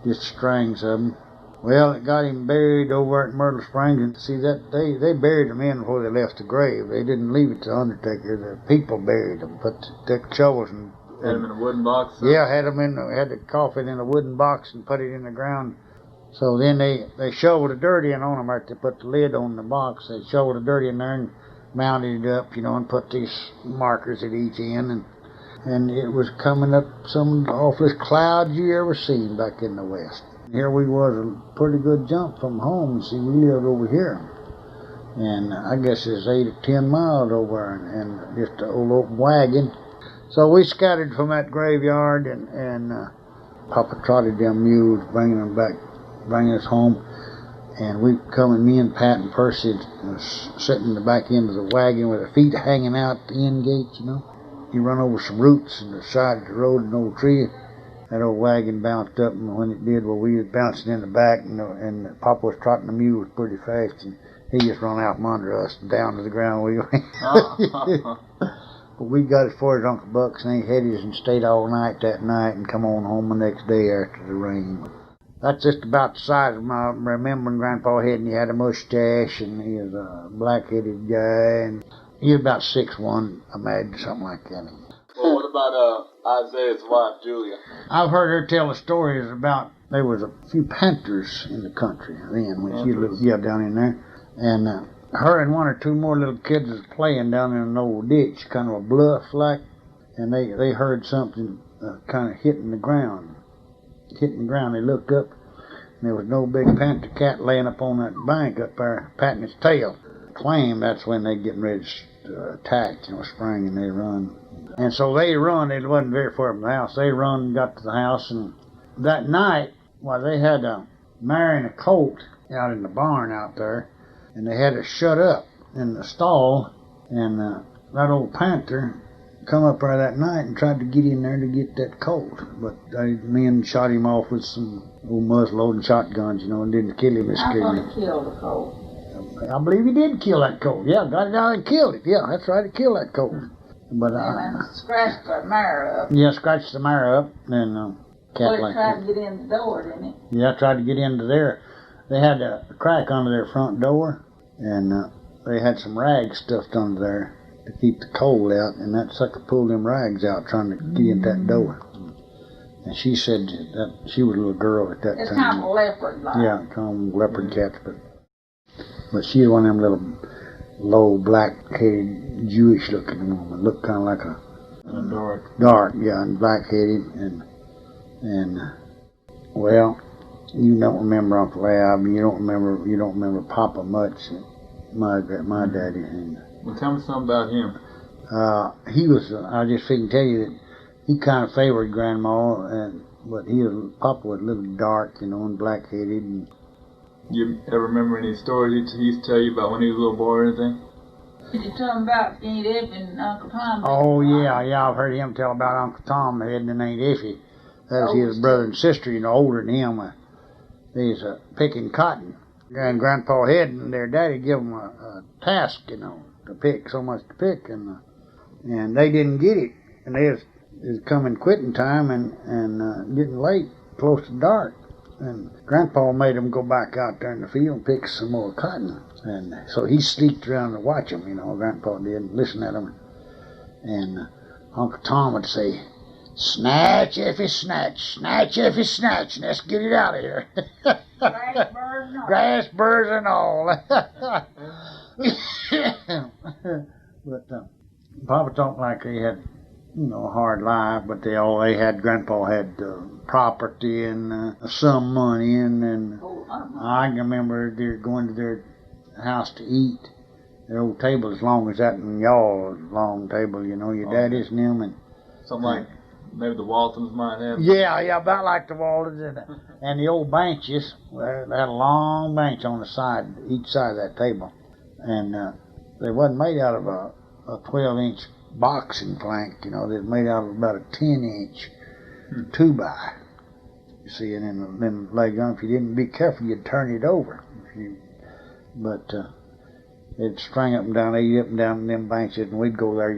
just strings of them. Well, it got him buried over at Myrtle Springs, and see that they buried him in before they left the grave. They didn't leave it to the undertaker. The people buried him, took shovels and Had him in a wooden box? Yeah, had the coffin in a wooden box and put it in the ground. So then they shoveled the dirt in on him after they put the lid on the box. They shoveled the dirt in there and mounted it up, you know, and put these markers at each end, and it was coming up some awfulest clouds you ever seen back in the west. Here we was a pretty good jump from home. See, we lived over here, and I guess it's 8 or 10 miles over, and just an old open wagon. So we scattered from that graveyard, and Papa trotted them mules, bringing us home. And we come, and me and Pat and Percy sitting in the back end of the wagon with our feet hanging out the end gate, you know. He run over some roots in the side of the road, an old tree. That old wagon bounced up, and when it did, well, we was bouncing in the back, and Papa was trotting the mules pretty fast, and he just run out from under us and down to the ground we went. But we got as far as Uncle Buck's and Aunt Hetty's and stayed all night that night and come on home the next day after the rain. That's just about the size of my remembering Grandpa Heddin. He had a mustache, and he was a black-headed guy, and he was about 6'1", I imagine, something like that. Well, what about Isaiah's wife, Julia? I've heard her tell the stories about there was a few Panthers in the country then when she lived down in there, and her and one or two more little kids was playing down in an old ditch, kind of a bluff like, and they heard something kind of hitting the ground. They looked up, and there was no big panther cat laying up on that bank up there, patting its tail. Claim that's when they getting ready to attack, you know, spring, and they run. And so they run. It wasn't very far from the house. They run and got to the house, and that night, well, they had a mare and a colt out in the barn out there, and they had it shut up in the stall, and that old panther come up there that night and tried to get in there to get that colt, but men shot him off with some old muzzle-loading shotguns, you know, and didn't kill him. I thought he killed the colt. I believe he did kill that colt. Yeah, got it out and killed it. Yeah, that's right, he killed that colt. But and scratched the mare up. Yeah, scratched the mare up, and cat Well, like tried that. to get in the door, didn't it? Yeah, tried to get into there. They had a crack under their front door, and they had some rags stuffed under there to keep the cold out, and that sucker pulled them rags out trying to get in that door. And she said that she was a little girl at that It's time. kind of a leopard like. Yeah, kind of leopard cats, but she was one of them little low, black-headed, Jewish-looking woman. Looked kind of like a dark, yeah, and black-headed, and well, you don't remember Uncle Ab, you don't remember Papa much. My daddy. And Well, tell me something about him. he was. I just can tell you that he kind of favored Grandma, but Papa was a little dark, you know, and black-headed. And You ever remember any stories he used to tell you about when he was a little boy or anything? Did you tell him about Aunt Effie and Uncle Tom? oh yeah, I've heard him tell about Uncle Tom Heddin and Aunt Effie. That was his brother and sister, you know, older than him. They was picking cotton. And Grandpa Heddin, their daddy, gave them a task, you know, to pick, so much to pick, and they didn't get it. And they was coming quitting time and getting late, close to dark. And Grandpa made them go back out there in the field and pick some more cotton. And so he sneaked around to watch them, you know, Grandpa did, and listen at them. And Uncle Tom would say, "Snatch, Effie, snatch, snatch, Effie, snatch, let's get it out of here." Grass birds and all. Grass, birds, and all. But Papa talked like he had a hard life, but they had, Grandpa had property and some money, and I can remember they're going to their house to eat. Their old table as long as that, and y'all's long table, your daddy's and them, and something like maybe the Waltons might have. Yeah, about like the Waltons and the old benches. They had a long bench on the side, each side of that table, and they wasn't made out of a 12-inch boxing plank. They were made out of about a 10-inch 2x. You see, and then later on, if you didn't be careful, you'd turn it over. They'd string up and down, they'd eat up and down them benches, and we'd go there,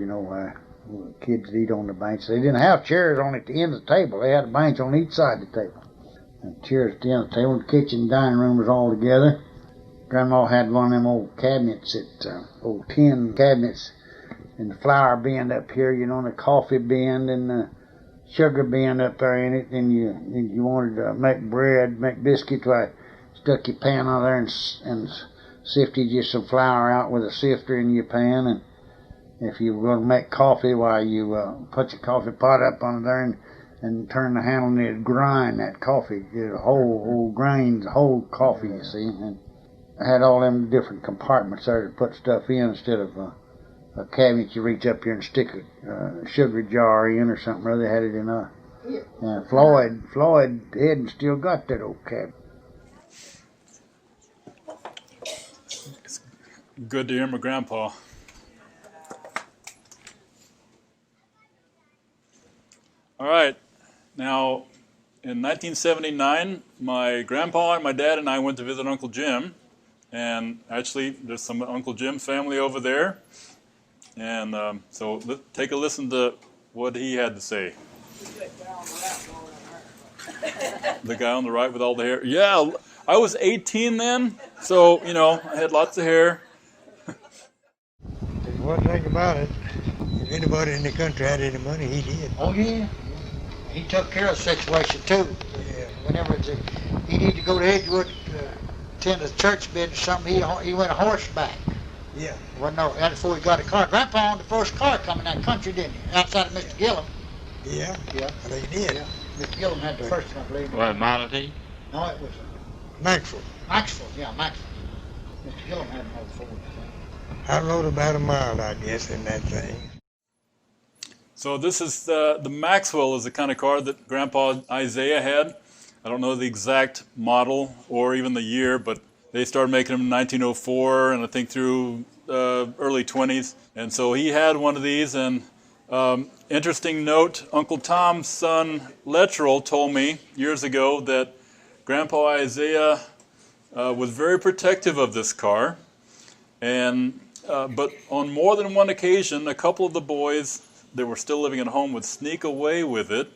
kids would eat on the bench. They didn't have chairs on at the end of the table. They had a bench on each side of the table. And chairs at the end of the table. The kitchen and dining room was all together. Grandma had one of them old cabinets, old tin cabinets, and the flour bin up here, and the coffee bin and the sugar bin up there in it. And you wanted to make bread, make biscuits, I stuck your pan on there and sifted you some flour out with a sifter in your pan. And if you were going to make coffee, you put your coffee pot up on there and turn the handle, and it'd grind that coffee, whole grains, whole coffee, you see. And I had all them different compartments there to put stuff in instead of a cabinet you reach up here and stick a sugar jar in or something. They had it in Floyd Heddin still got that old cabinet. It's good to hear my grandpa. All right. Now, in 1979, my grandpa and my dad and I went to visit Uncle Jim. And actually, there's some Uncle Jim family over there. And so take a listen to what he had to say. The guy on the right with all the hair. Yeah, I was 18 then, so, I had lots of hair. One thing about it, if anybody in the country had any money, he did. Oh, yeah. He took care of the situation, too. Yeah. Whenever he needed to go to Edgewood, attend a church bid or something, he went horseback. Yeah. Well, no, that's before he got a car. Grandpa owned the first car coming that country, didn't he? Outside of Mr. Gillum. Yeah. Yeah. I think he did. Yeah. Mr. Gillum had the first one, I believe. What, Model T? No, it was Maxwell. Maxwell. Mr. Gillum had an old Ford, I think. I rode about a mile, I guess, in that thing. So this is the Maxwell is the kind of car that Grandpa Isaiah had. I don't know the exact model or even the year, but they started making them in 1904 and I think through early 20s. And so he had one of these. And interesting note, Uncle Tom's son Lettrell told me years ago that Grandpa Isaiah was very protective of this car. And but on more than one occasion, a couple of the boys that were still living at home would sneak away with it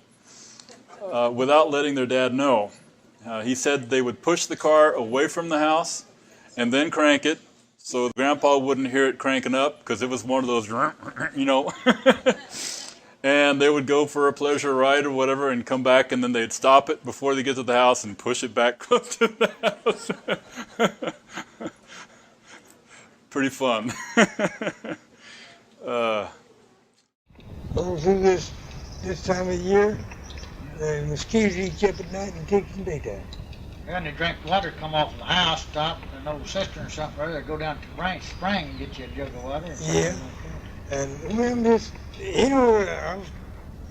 without letting their dad know. He said they would push the car away from the house and then crank it so Grandpa wouldn't hear it cranking up because it was one of those, and they would go for a pleasure ride or whatever and come back, and then they'd stop it before they get to the house and push it back close to the house. Pretty fun. Over through this time of year, the mosquitoes eat you up at night and ticks in the daytime. And they drink water, come off the house, stop an old cistern or something, or they go down to the spring and get you a jug of water. Yeah. And when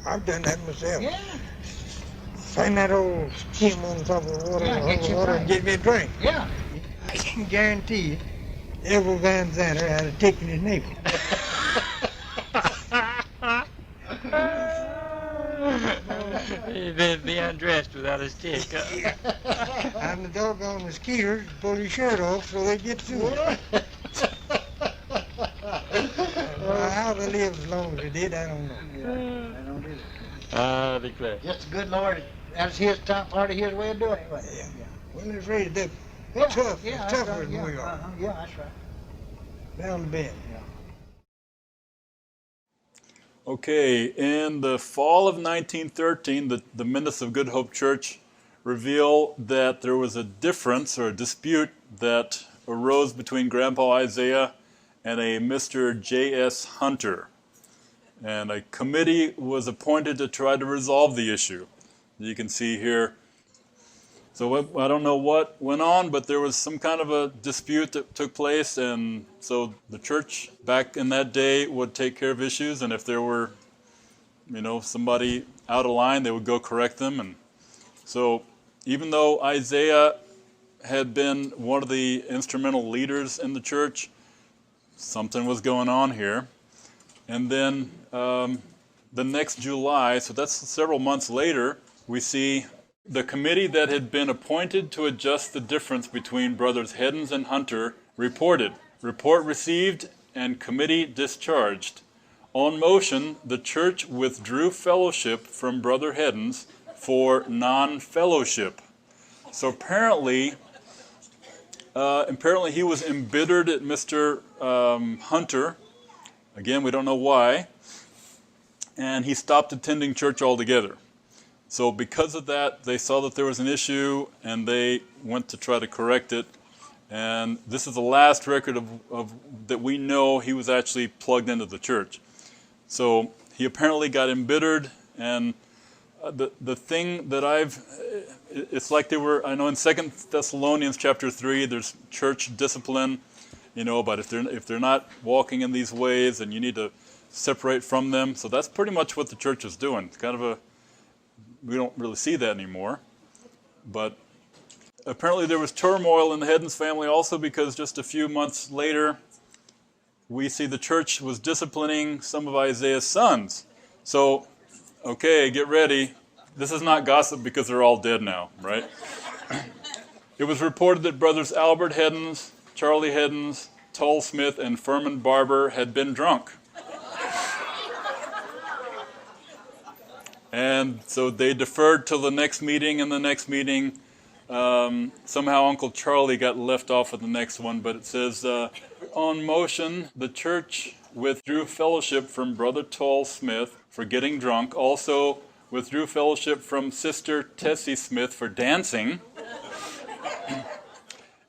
I've done that myself. Yeah. Find that old skim on top of the water, and get me a drink. Yeah. I can guarantee you, every Van Zanter had a tick in his navel. He'd be undressed without his tick. And the doggone mosquitoes pull his shirt off so they get to it. How they lived as long as they did, I don't know. Yeah, I don't either. I declare. Just the good Lord, that's his part of his way of doing it. Yeah. Well, it's raised up tough, tougher than we are. Yeah, that's right. Down the bend. Okay, in the fall of 1913, the Minutes of Good Hope Church reveal that there was a difference or a dispute that arose between Grandpa Isaiah and a Mr. J.S. Hunter. And a committee was appointed to try to resolve the issue. You can see here. So I don't know what went on, but there was some kind of a dispute that took place, and so the church back in that day would take care of issues, and if there were, somebody out of line, they would go correct them. And so even though Isaiah had been one of the instrumental leaders in the church, something was going on here. And then the next July, so that's several months later, we see the committee that had been appointed to adjust the difference between brothers Heddins and Hunter reported. Report received and committee discharged. On motion, the church withdrew fellowship from Brother Heddins for non-fellowship. So apparently he was embittered at Mr. Hunter. Again, we don't know why. And he stopped attending church altogether. So because of that, they saw that there was an issue, and they went to try to correct it. And this is the last record of that we know he was actually plugged into the church. So he apparently got embittered, and the thing that it's like they were, I know in 2 Thessalonians chapter 3, there's church discipline, but if they're not walking in these ways, then you need to separate from them. So that's pretty much what the church is doing. It's kind of we don't really see that anymore. But apparently there was turmoil in the Heddins family also, because just a few months later, we see the church was disciplining some of Isaiah's sons. So, okay, get ready. This is not gossip because they're all dead now, right? It was reported that brothers Albert Heddins, Charlie Heddins, Tull Smith, and Furman Barber had been drunk. And so they deferred till the next meeting, and the next meeting, somehow Uncle Charlie got left off of the next one, but it says, on motion, the church withdrew fellowship from Brother Tull Smith for getting drunk, also withdrew fellowship from Sister Tessie Smith for dancing.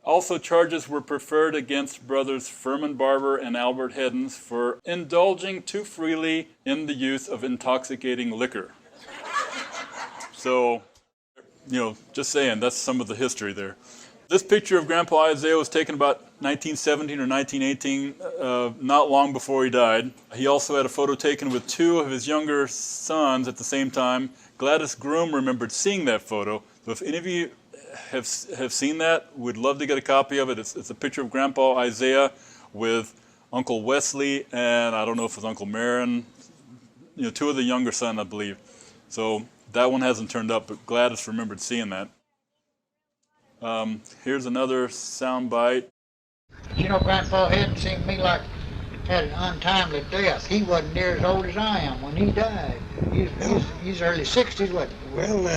Also, charges were preferred against brothers Furman Barber and Albert Heddins for indulging too freely in the use of intoxicating liquor. So, just saying, that's some of the history there. This picture of Grandpa Isaiah was taken about 1917 or 1918, not long before he died. He also had a photo taken with two of his younger sons at the same time. Gladys Groom remembered seeing that photo. So if any of you have seen that, we'd love to get a copy of it. It's a picture of Grandpa Isaiah with Uncle Wesley, and I don't know if it's Uncle Marin, two of the younger sons, I believe. So that one hasn't turned up, but Gladys remembered seeing that. Here's another sound bite. Grandpa Heddin seemed to me like had an untimely death. He wasn't near as old as I am when he died. He's early 60s, wasn't he? Well,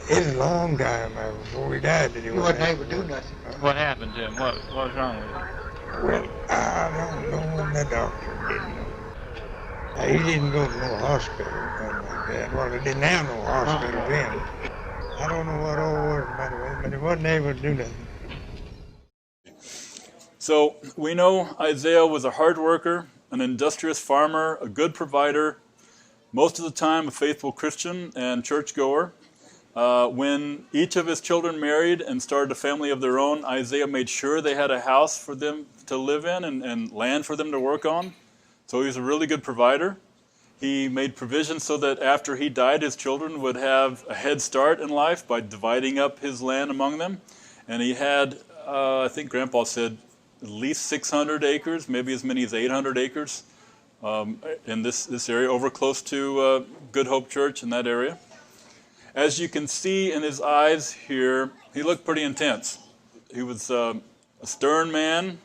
it's a long time before he died that he wasn't able to do nothing. What happened to him? What was wrong with him? Well, I don't know, and the doctor didn't know. He didn't go to no hospital or nothing like that. Well, they didn't have no hospital then. I don't know what all was the matter with him, but he wasn't able to do nothing. So we know Isaiah was a hard worker, an industrious farmer, a good provider, most of the time a faithful Christian and churchgoer. When each of his children married and started a family of their own, Isaiah made sure they had a house for them to live in and land for them to work on. So he was a really good provider. He made provisions so that after he died, his children would have a head start in life by dividing up his land among them. And he had, I think Grandpa said, at least 600 acres, maybe as many as 800 acres in this area, over close to Good Hope Church in that area. As you can see in his eyes here, he looked pretty intense. He was a stern man,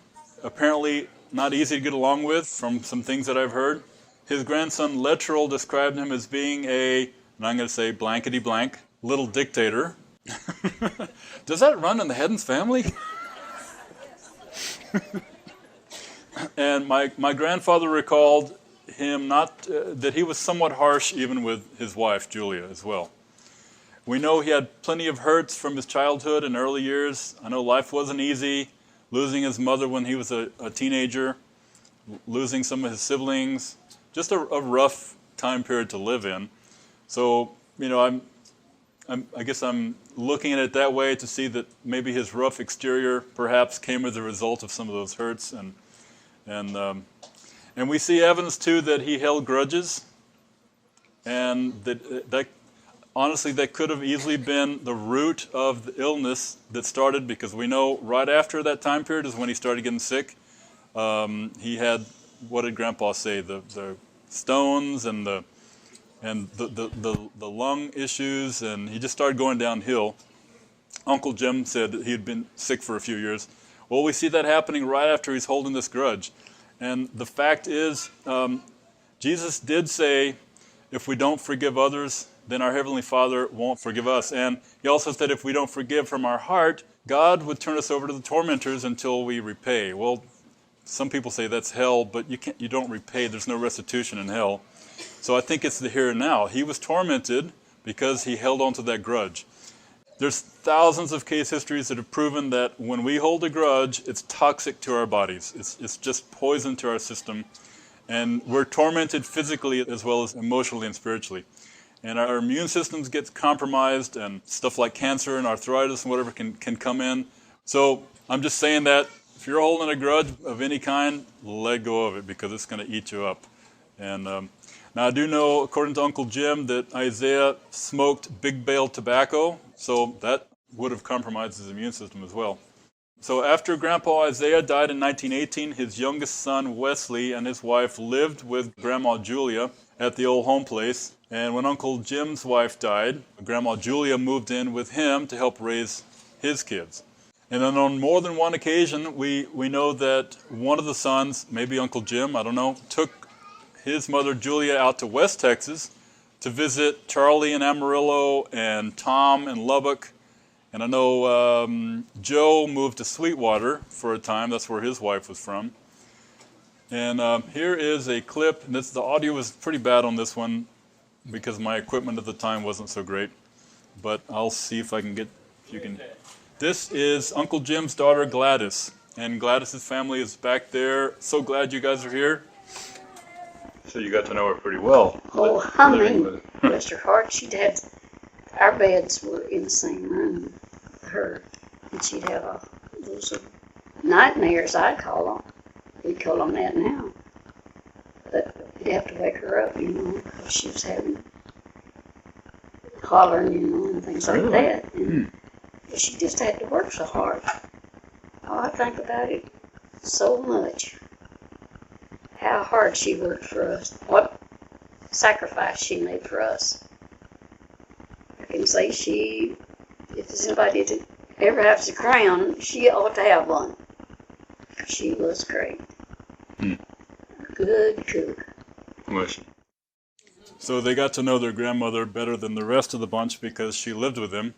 apparently not easy to get along with from some things that I've heard. His grandson Lettrell described him as being and I'm going to say blankety blank, little dictator. Does that run in the Heddins family? And my grandfather recalled him that he was somewhat harsh even with his wife, Julia, as well. We know he had plenty of hurts from his childhood and early years. I know life wasn't easy, losing his mother when he was a teenager, losing some of his siblings, just a rough time period to live in. So, you know, I guess I'm looking at it that way to see that maybe his rough exterior perhaps came as a result of some of those hurts, and we see evidence too that he held grudges, and that honestly that could have easily been the root of the illness that started, because we know right after that time period is when he started getting sick. He had, what did Grandpa say? The stones and the lung issues, and he just started going downhill. Uncle Jim said that he had been sick for a few years. Well, we see that happening right after he's holding this grudge. And the fact is, Jesus did say, if we don't forgive others, then our Heavenly Father won't forgive us. And he also said if we don't forgive from our heart, God would turn us over to the tormentors until we repay. Well, some people say that's hell, but you don't repay. There's no restitution in hell. So I think it's the here and now. He was tormented because he held on to that grudge. There's thousands of case histories that have proven that when we hold a grudge, it's toxic to our bodies. It's just poison to our system. And we're tormented physically as well as emotionally and spiritually. And our immune systems get compromised, and stuff like cancer and arthritis and whatever can come in. So I'm just saying that if you're holding a grudge of any kind, let go of it, because it's going to eat you up. And now I do know, according to Uncle Jim, that Isaiah smoked big bale tobacco, so that would have compromised his immune system as well. So after Grandpa Isaiah died in 1918, his youngest son Wesley and his wife lived with Grandma Julia at the old home place. And when Uncle Jim's wife died, Grandma Julia moved in with him to help raise his kids. And then on more than one occasion, we know that one of the sons, maybe Uncle Jim, I don't know, took his mother Julia out to West Texas to visit Charlie in Amarillo and Tom in Lubbock. And I know Joe moved to Sweetwater for a time. That's where his wife was from. And here is a clip. And the audio was pretty bad on this one because my equipment at the time wasn't so great. But I'll see if I can get, if you can. This is Uncle Jim's daughter, Gladys. And Gladys's family is back there. So glad you guys are here. So you got to know her pretty well. Oh, I mean, bless her heart, she'd had, our beds were in the same room with her. And she'd have those nightmares, I'd call them. We'd call them that now. But you'd have to wake her up, you know, because she was having hollering, you know, and things like that. And she just had to work so hard. Oh, I think about it so much. How hard she worked for us. What sacrifice she made for us. I can say if there's anybody that ever has a crown, she ought to have one. She was great. Good cook. Was. So they got to know their grandmother better than the rest of the bunch because she lived with them.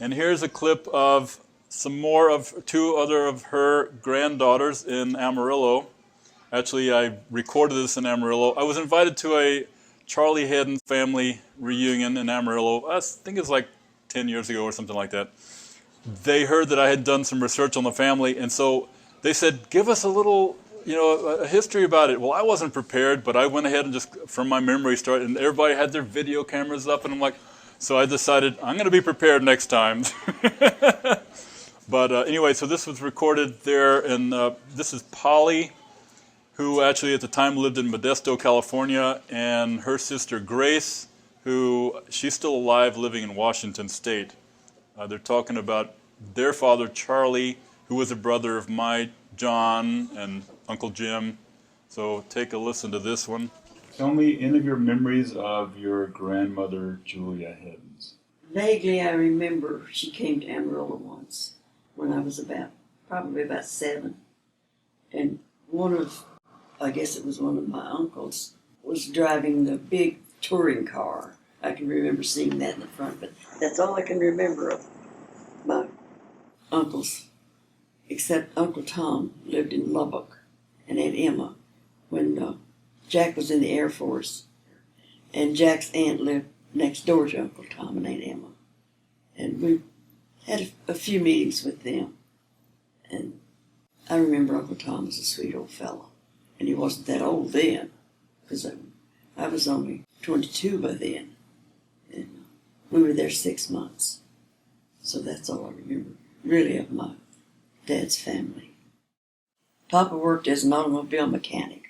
And here's a clip of some more of two other of her granddaughters in Amarillo. Actually, I recorded this in Amarillo. I was invited to a Charlie Heddin Family Reunion in Amarillo. I think it's like 10 years ago or something like that. They heard that I had done some research on the family, and so they said, give us a little, you know, a history about it. Well, I wasn't prepared, but I went ahead and just, from my memory, started, and everybody had their video cameras up, and I'm like, so I decided, I'm going to be prepared next time. But anyway, so this was recorded there, and this is Polly, who actually at the time lived in Modesto, California, and her sister Grace, who she's still alive living in Washington State. They're talking about their father, Charlie, who was a brother of my John and Uncle Jim. So take a listen to this one. Tell me any of your memories of your grandmother, Julia Heddins. Vaguely, I remember she came to Amarillo once when I was probably about 7. And I guess it was one of my uncles, was driving the big touring car. I can remember seeing that in the front, but that's all I can remember of my uncles, except Uncle Tom lived in Lubbock, and Aunt Emma, when Jack was in the Air Force, and Jack's aunt lived next door to Uncle Tom and Aunt Emma. And we had a few meetings with them, and I remember Uncle Tom was a sweet old fellow. And he wasn't that old then, because I was only 22 by then. And we were there 6 months. So that's all I remember, really, of my dad's family. Papa worked as an automobile mechanic.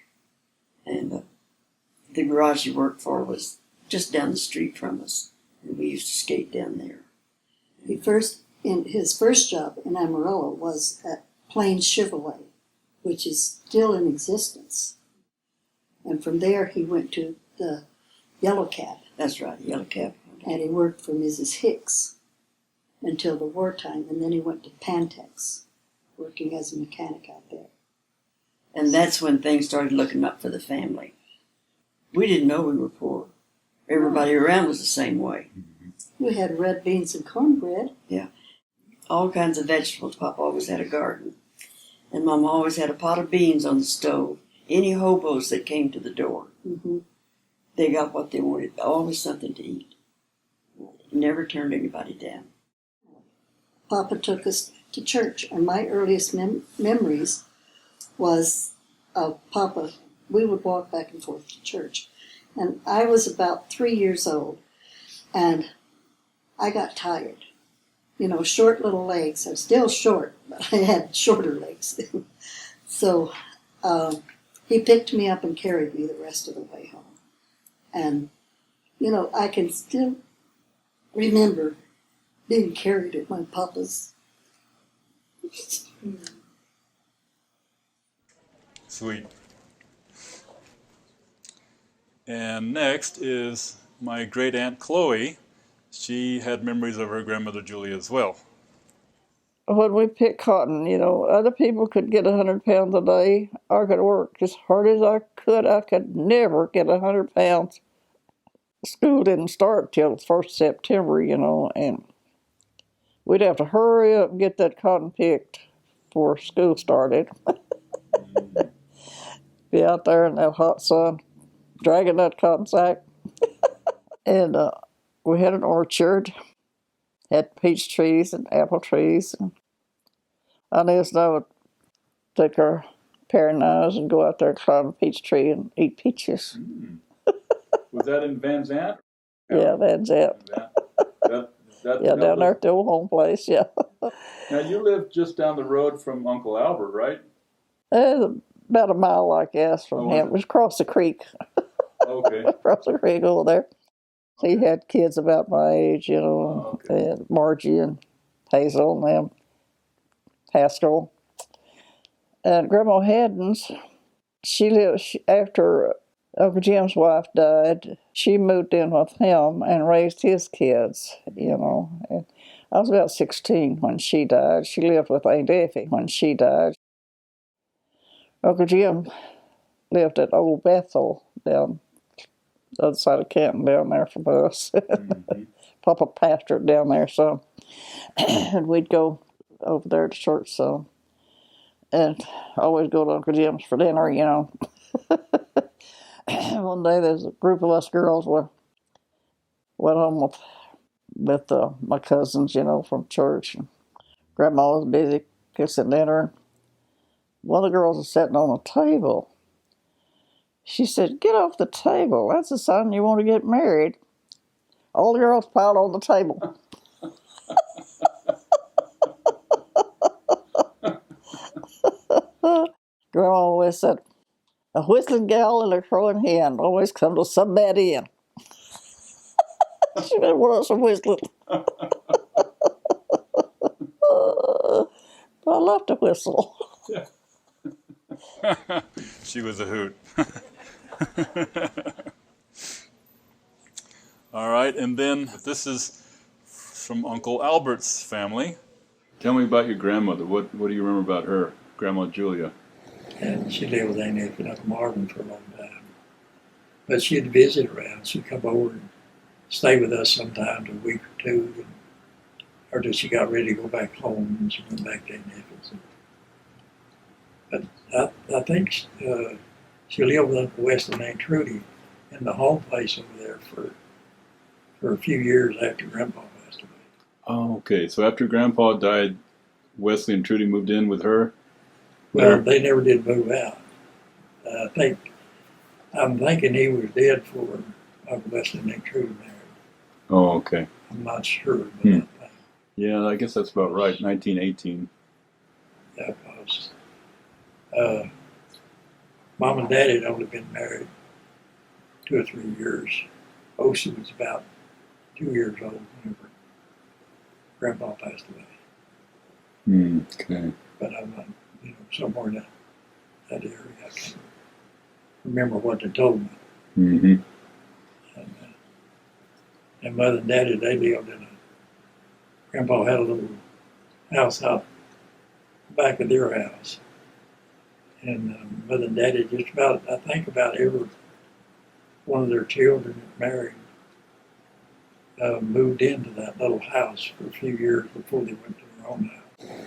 And the garage he worked for was just down the street from us. And we used to skate down there. His first job in Amarillo was at Plains Chevrolet, which is still in existence. And from there he went to the Yellow Cab. That's right, Yellow Cab. And he worked for Mrs. Hicks until the wartime, and then he went to Pantex, working as a mechanic out there. And that's when things started looking up for the family. We didn't know we were poor. Everybody around was the same way. We had red beans and cornbread. Yeah. All kinds of vegetables. Papa always had a garden. And Mama always had a pot of beans on the stove. Any hobos that came to the door, they got what they wanted. Always something to eat. Never turned anybody down. Papa took us to church, and my earliest memories was of Papa. We would walk back and forth to church. And I was about 3 years old, and I got tired. You know, short little legs. I'm still short, but I had shorter legs. So he picked me up and carried me the rest of the way home. And, you know, I can still remember being carried at my papa's. Sweet. And next is my great aunt Chloe. She had memories of her grandmother Julia as well. When we picked cotton, you know, other people could get 100 pounds a day. I could work as hard as I could. I could never get 100 pounds. School didn't start till the 1st September, you know, and we'd have to hurry up and get that cotton picked before school started. Be out there in that hot sun, dragging that cotton sack. And we had an orchard, had peach trees and apple trees. And I would take our pair of knives and go out there and climb a peach tree and eat peaches. Was that in Van Zant? Yeah, Van Zant. Yeah, down there at the old home place, yeah. Now, you live just down the road from Uncle Albert, right? About a mile, I guess, from him. It was across the creek. Okay. Across the creek over there. He had kids about my age, you know, and Margie and Hazel and them, Pascal. And Grandma Heddins, she lived, after Uncle Jim's wife died, she moved in with him and raised his kids, you know. And I was about 16 when she died. She lived with Aunt Effie when she died. Uncle Jim lived at Old Bethel down the other side of Canton, down there from us. Papa pastored down there, so. And we'd go over there to church, so. And always go to Uncle Jim's for dinner, you know. One day there's a group of us girls went home with my cousins, you know, from church. And Grandma was busy fixing dinner. One of the girls was sitting on a table. She said, "Get off the table. That's a sign you want to get married." All the girls piled on the table. Grandma always said, "A whistling gal and a crowing hen always come to some bad end." She didn't want us whistling. I love to whistle. She was a hoot. All right, and then this is from Uncle Albert's family. Tell me about your grandmother. What do you remember about her, Grandma Julia? And she lived with Aunt Effie up in Marvin for a long time. But she'd visit around. She'd come over and stay with us sometimes a week or two, or till she got ready to go back home, and she went back to Aunt Effie's. But I think she lived with Uncle Wesley and Aunt Trudy in the home place over there for a few years after Grandpa passed away. Oh, okay. So after Grandpa died, Wesley and Trudy moved in with her? Well, they never did move out. I think I'm thinking he was dead for less than they truly married. Oh, okay. I'm not sure, but Yeah, I guess that's about right. 1918. that was. Mom and Daddy had only been married 2 or 3 years. Osi was about 2 years old whenever Grandpa passed away. Okay. But I'm not, somewhere in that area. I can't remember what they told me. Mm-hmm. And Mother and Daddy, they lived in Grandpa had a little house out back of their house. And Mother and Daddy just about, I think about every one of their children that married moved into that little house for a few years before they went to their own house.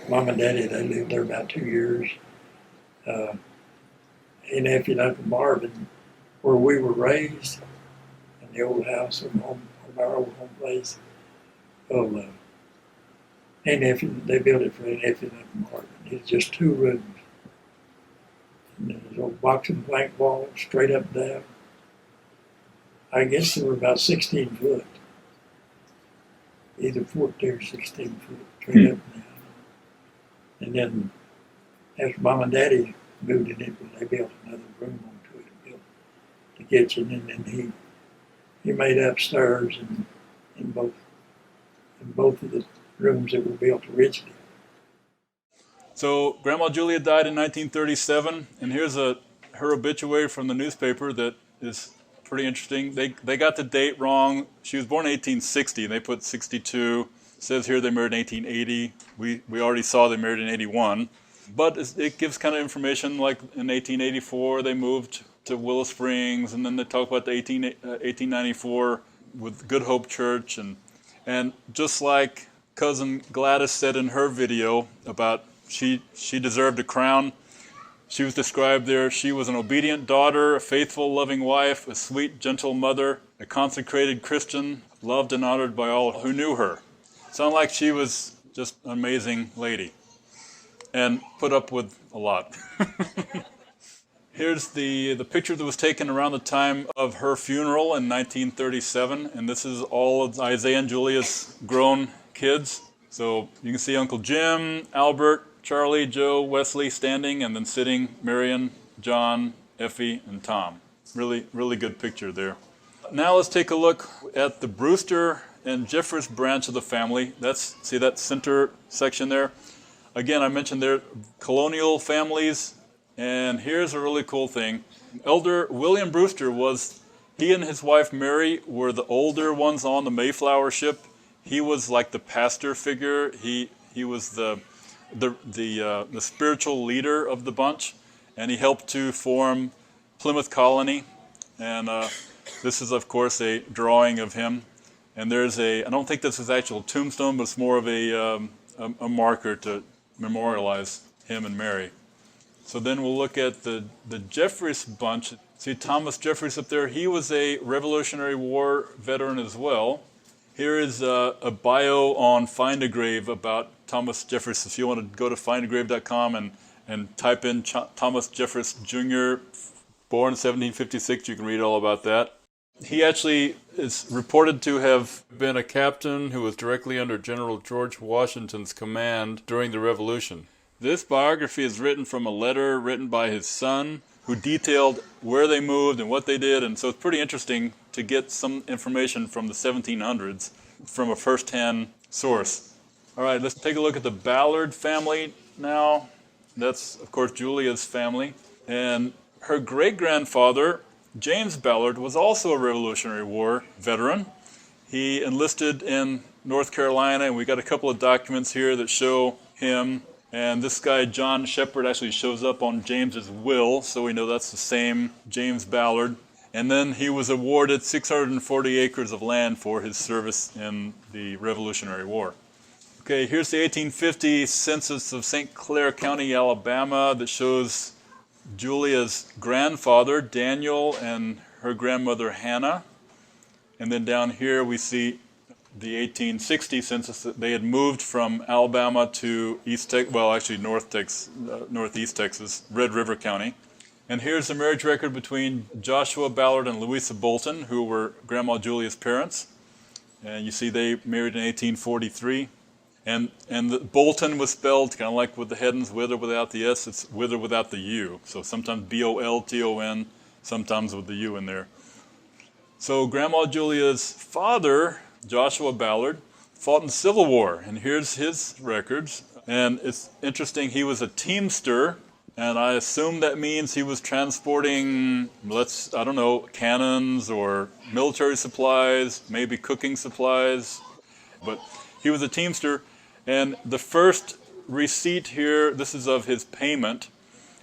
Mom and Daddy, they lived there about 2 years. And nephew and Uncle Marvin, where we were raised, in the old house and our old home place. Oh, and nephew, they built it for Aunt Effie and Uncle Marvin. It's just 2 rooms. And there's old boxing blank wall straight up and down. I guess they were about 16 foot. Either 14 or 16 foot, straight up and down. And then after Mom and Daddy moved in it, they built another room onto it and built the kitchen, and then he made upstairs and in both of the rooms that were built originally. So Grandma Julia died in 1937, and here's her obituary from the newspaper that is pretty interesting. They got the date wrong. She was born in 1860, and they put 62. It says here they married in 1880. We already saw they married in 81. But it gives kind of information like in 1884 they moved to Willow Springs, and then they talk about the 1894 with Good Hope Church. And just like cousin Gladys said in her video about she deserved a crown, she was described there. She was an obedient daughter, a faithful, loving wife, a sweet, gentle mother, a consecrated Christian, loved and honored by all who knew her. Sounded like she was just an amazing lady and put up with a lot. Here's the picture that was taken around the time of her funeral in 1937, and this is all of Isaiah and Julia's grown kids. So you can see Uncle Jim, Albert, Charlie, Joe, Wesley standing, and then sitting Marion, John, Effie, and Tom. Really, really good picture there. Now let's take a look at the Brewster and Jeffris branch of the family. See that center section there? Again, I mentioned they're colonial families, and here's a really cool thing. Elder William Brewster he and his wife Mary were the older ones on the Mayflower ship. He was like the pastor figure. He was the spiritual leader of the bunch, and he helped to form Plymouth Colony. And this is, of course, a drawing of him. And I don't think this is actual tombstone, but it's more of a marker to memorialize him and Mary. So then we'll look at the Jeffris bunch. See Thomas Jeffris up there. He was a Revolutionary War veteran as well. Here is a bio on Find a Grave about Thomas Jeffris. If you want to go to findagrave.com and type in Thomas Jeffris Jr., born 1756, you can read all about that. He actually is reported to have been a captain who was directly under General George Washington's command during the Revolution. This biography is written from a letter written by his son, who detailed where they moved and what they did, and so it's pretty interesting to get some information from the 1700s from a first-hand source. All right, let's take a look at the Ballard family now. That's, of course, Julia's family. And her great-grandfather, James Ballard, was also a Revolutionary War veteran. He enlisted in North Carolina, and we got a couple of documents here that show him. And this guy, John Shepherd, actually shows up on James's will, so we know that's the same James Ballard. And then he was awarded 640 acres of land for his service in the Revolutionary War. Okay, here's the 1850 census of St. Clair County, Alabama, that shows Julia's grandfather, Daniel, and her grandmother, Hannah. And then down here we see the 1860 census. They had moved from Alabama to northeast Texas, Red River County. And here's the marriage record between Joshua Ballard and Louisa Bolton, who were Grandma Julia's parents. And you see they married in 1843. And the Bolton was spelled kind of like with the Heddins, with or without the S. It's with or without the U. So sometimes B-O-L-T-O-N, sometimes with the U in there. So Grandma Julia's father, Joshua Ballard, fought in the Civil War. And here's his records. And it's interesting, he was a teamster. And I assume that means he was transporting, I don't know, cannons or military supplies, maybe cooking supplies. But he was a teamster. And the first receipt here, this is of his payment,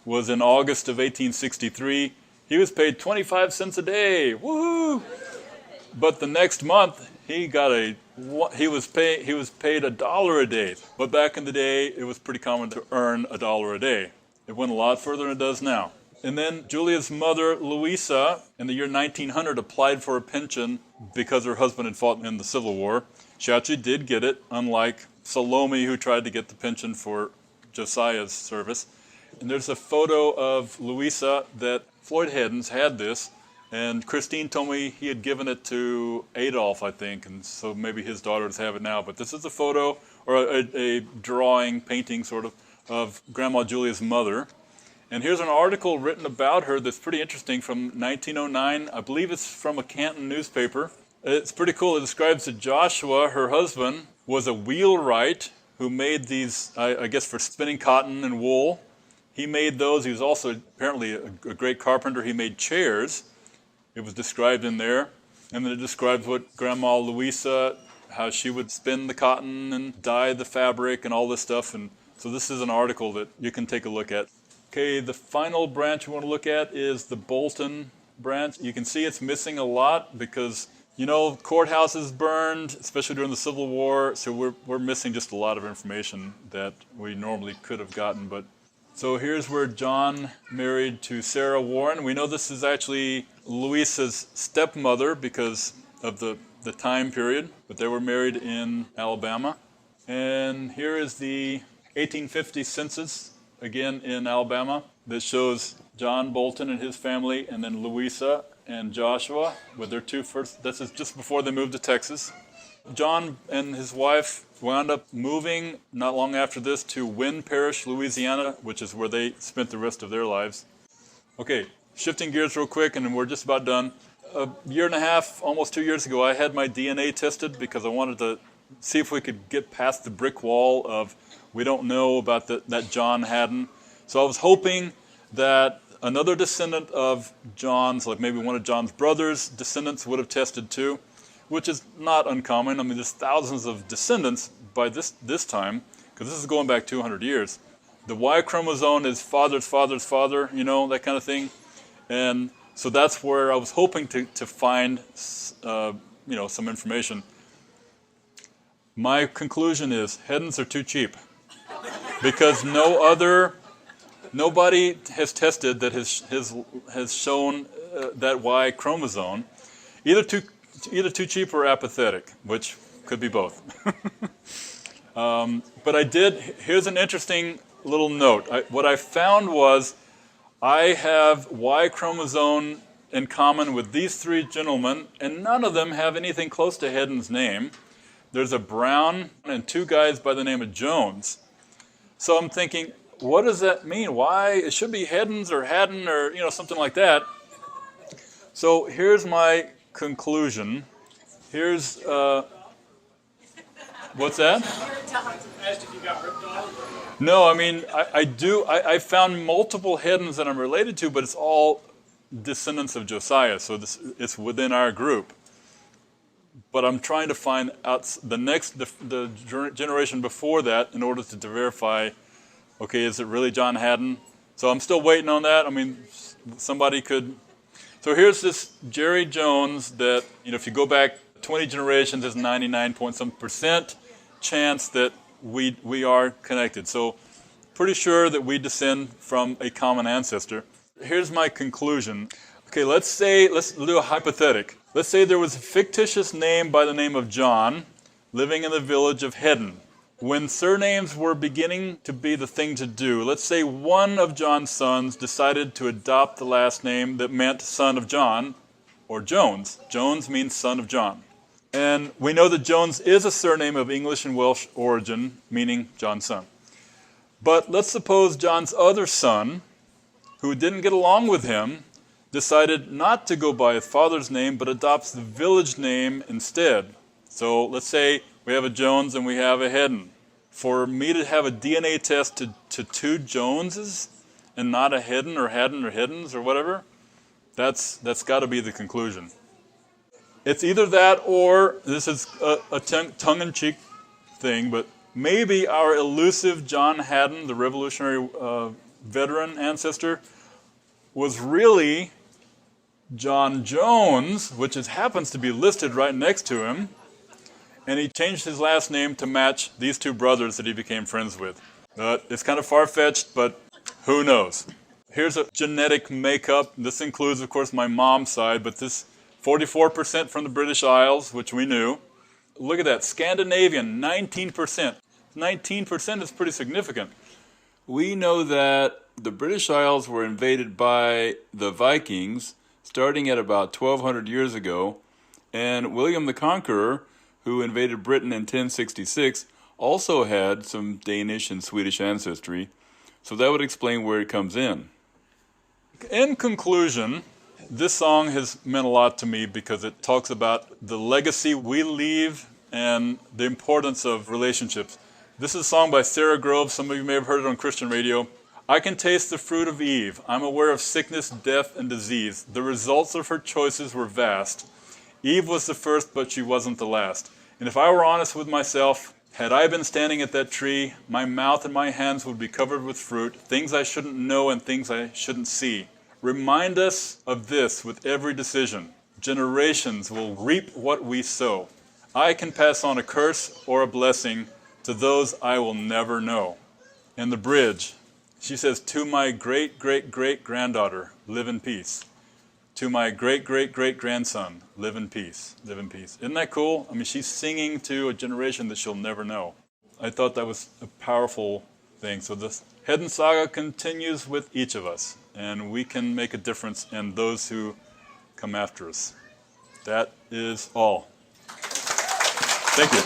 was in August of 1863. He was paid 25 cents a day. Woohoo! But the next month, he was paid $1 a day. But back in the day, it was pretty common to earn $1 a day. It went a lot further than it does now. And then Julia's mother, Louisa, in the year 1900, applied for a pension because her husband had fought in the Civil War. She actually did get it, unlike Salome, who tried to get the pension for Josiah's service. And there's a photo of Louisa that Floyd Heddins had this, and Christine told me he had given it to Adolph, I think, and so maybe his daughters have it now. But this is a photo, or a drawing, painting sort of Grandma Julia's mother. And here's an article written about her that's pretty interesting from 1909. I believe it's from a Canton newspaper. It's pretty cool. It describes that Joshua, her husband, was a wheelwright who made these, I guess, for spinning cotton and wool. He made those. He was also apparently a great carpenter. He made chairs. It was described in there. And then it describes what Grandma Louisa, how she would spin the cotton and dye the fabric and all this stuff. And so this is an article that you can take a look at. Okay, the final branch we want to look at is the Bolton branch. You can see it's missing a lot because, you know, courthouses burned, especially during the Civil War, so we're missing just a lot of information that we normally could have gotten. But so here's where John married to Sarah Warren. We know this is actually Louisa's stepmother because of the time period, but they were married in Alabama. And here is the 1850 census, again in Alabama, that shows John Bolton and his family, and then Louisa and Joshua with their two first. This is just before they moved to Texas. John and his wife wound up moving not long after this to Wynn Parish, Louisiana, which is where they spent the rest of their lives. Okay, shifting gears real quick, and we're just about done. A year and a half, almost 2 years ago, I had my DNA tested because I wanted to see if we could get past the brick wall of we don't know about that John Hadden. So I was hoping that another descendant of John's, like maybe one of John's brothers' descendants, would have tested too, which is not uncommon. I mean, there's thousands of descendants by this time, because this is going back 200 years. The Y chromosome is father's father's father, you know, that kind of thing. And so that's where I was hoping to find, some information. My conclusion is Heddins are too cheap because nobody has tested that has shown that Y chromosome, either too cheap or apathetic, which could be both. But here's an interesting little note. What I found was I have Y chromosome in common with these three gentlemen, and none of them have anything close to Heddin's name. There's a Brown and two guys by the name of Jones. So I'm thinking, what does that mean? Why? It should be Heddins or Hadden or, something like that. So here's my conclusion. Here's, what's that? Asked if you got ripped off. No, I mean, I do. I found multiple Heddins that I'm related to, but it's all descendants of Josiah, so it's within our group. But I'm trying to find out the generation before that in order to verify, okay, is it really John Hadden? So I'm still waiting on that. I mean, somebody could. So here's this Jerry Jones that, if you go back 20 generations, there's 99% chance that we are connected. So pretty sure that we descend from a common ancestor. Here's my conclusion. Okay, let's do a hypothetical. Let's say there was a fictitious name by the name of John living in the village of Heddin. When surnames were beginning to be the thing to do, let's say one of John's sons decided to adopt the last name that meant son of John, or Jones. Jones means son of John. And we know that Jones is a surname of English and Welsh origin, meaning John's son. But let's suppose John's other son, who didn't get along with him, decided not to go by his father's name, but adopts the village name instead. So let's say we have a Jones and we have a Heddin. For me to have a DNA test to two Joneses and not a Heddin or Hadden or Heddins or whatever, that's got to be the conclusion. It's either that or, this is a tongue-in-cheek thing, but maybe our elusive John Hadden, the Revolutionary veteran ancestor, was really John Jones, which happens to be listed right next to him, and he changed his last name to match these two brothers that he became friends with. It's kind of far-fetched, but who knows? Here's a genetic makeup. This includes, of course, my mom's side, but this 44% from the British Isles, which we knew. Look at that, Scandinavian, 19%. 19% is pretty significant. We know that the British Isles were invaded by the Vikings starting at about 1200 years ago, and William the Conqueror, who invaded Britain in 1066, also had some Danish and Swedish ancestry, so that would explain where it comes in. In conclusion, this song has meant a lot to me because it talks about the legacy we leave and the importance of relationships. This is a song by Sarah Groves. Some of you may have heard it on Christian radio. I can taste the fruit of Eve. I'm aware of sickness, death, and disease. The results of her choices were vast. Eve was the first, but she wasn't the last. And if I were honest with myself, had I been standing at that tree, my mouth and my hands would be covered with fruit, things I shouldn't know and things I shouldn't see. Remind us of this with every decision. Generations will reap what we sow. I can pass on a curse or a blessing to those I will never know. And the bridge, she says, to my great-great-great-granddaughter, live in peace. To my great-great-great-grandson, live in peace, live in peace. Isn't that cool? I mean, she's singing to a generation that she'll never know. I thought that was a powerful thing. So this Heddin saga continues with each of us, and we can make a difference in those who come after us. That is all. Thank you.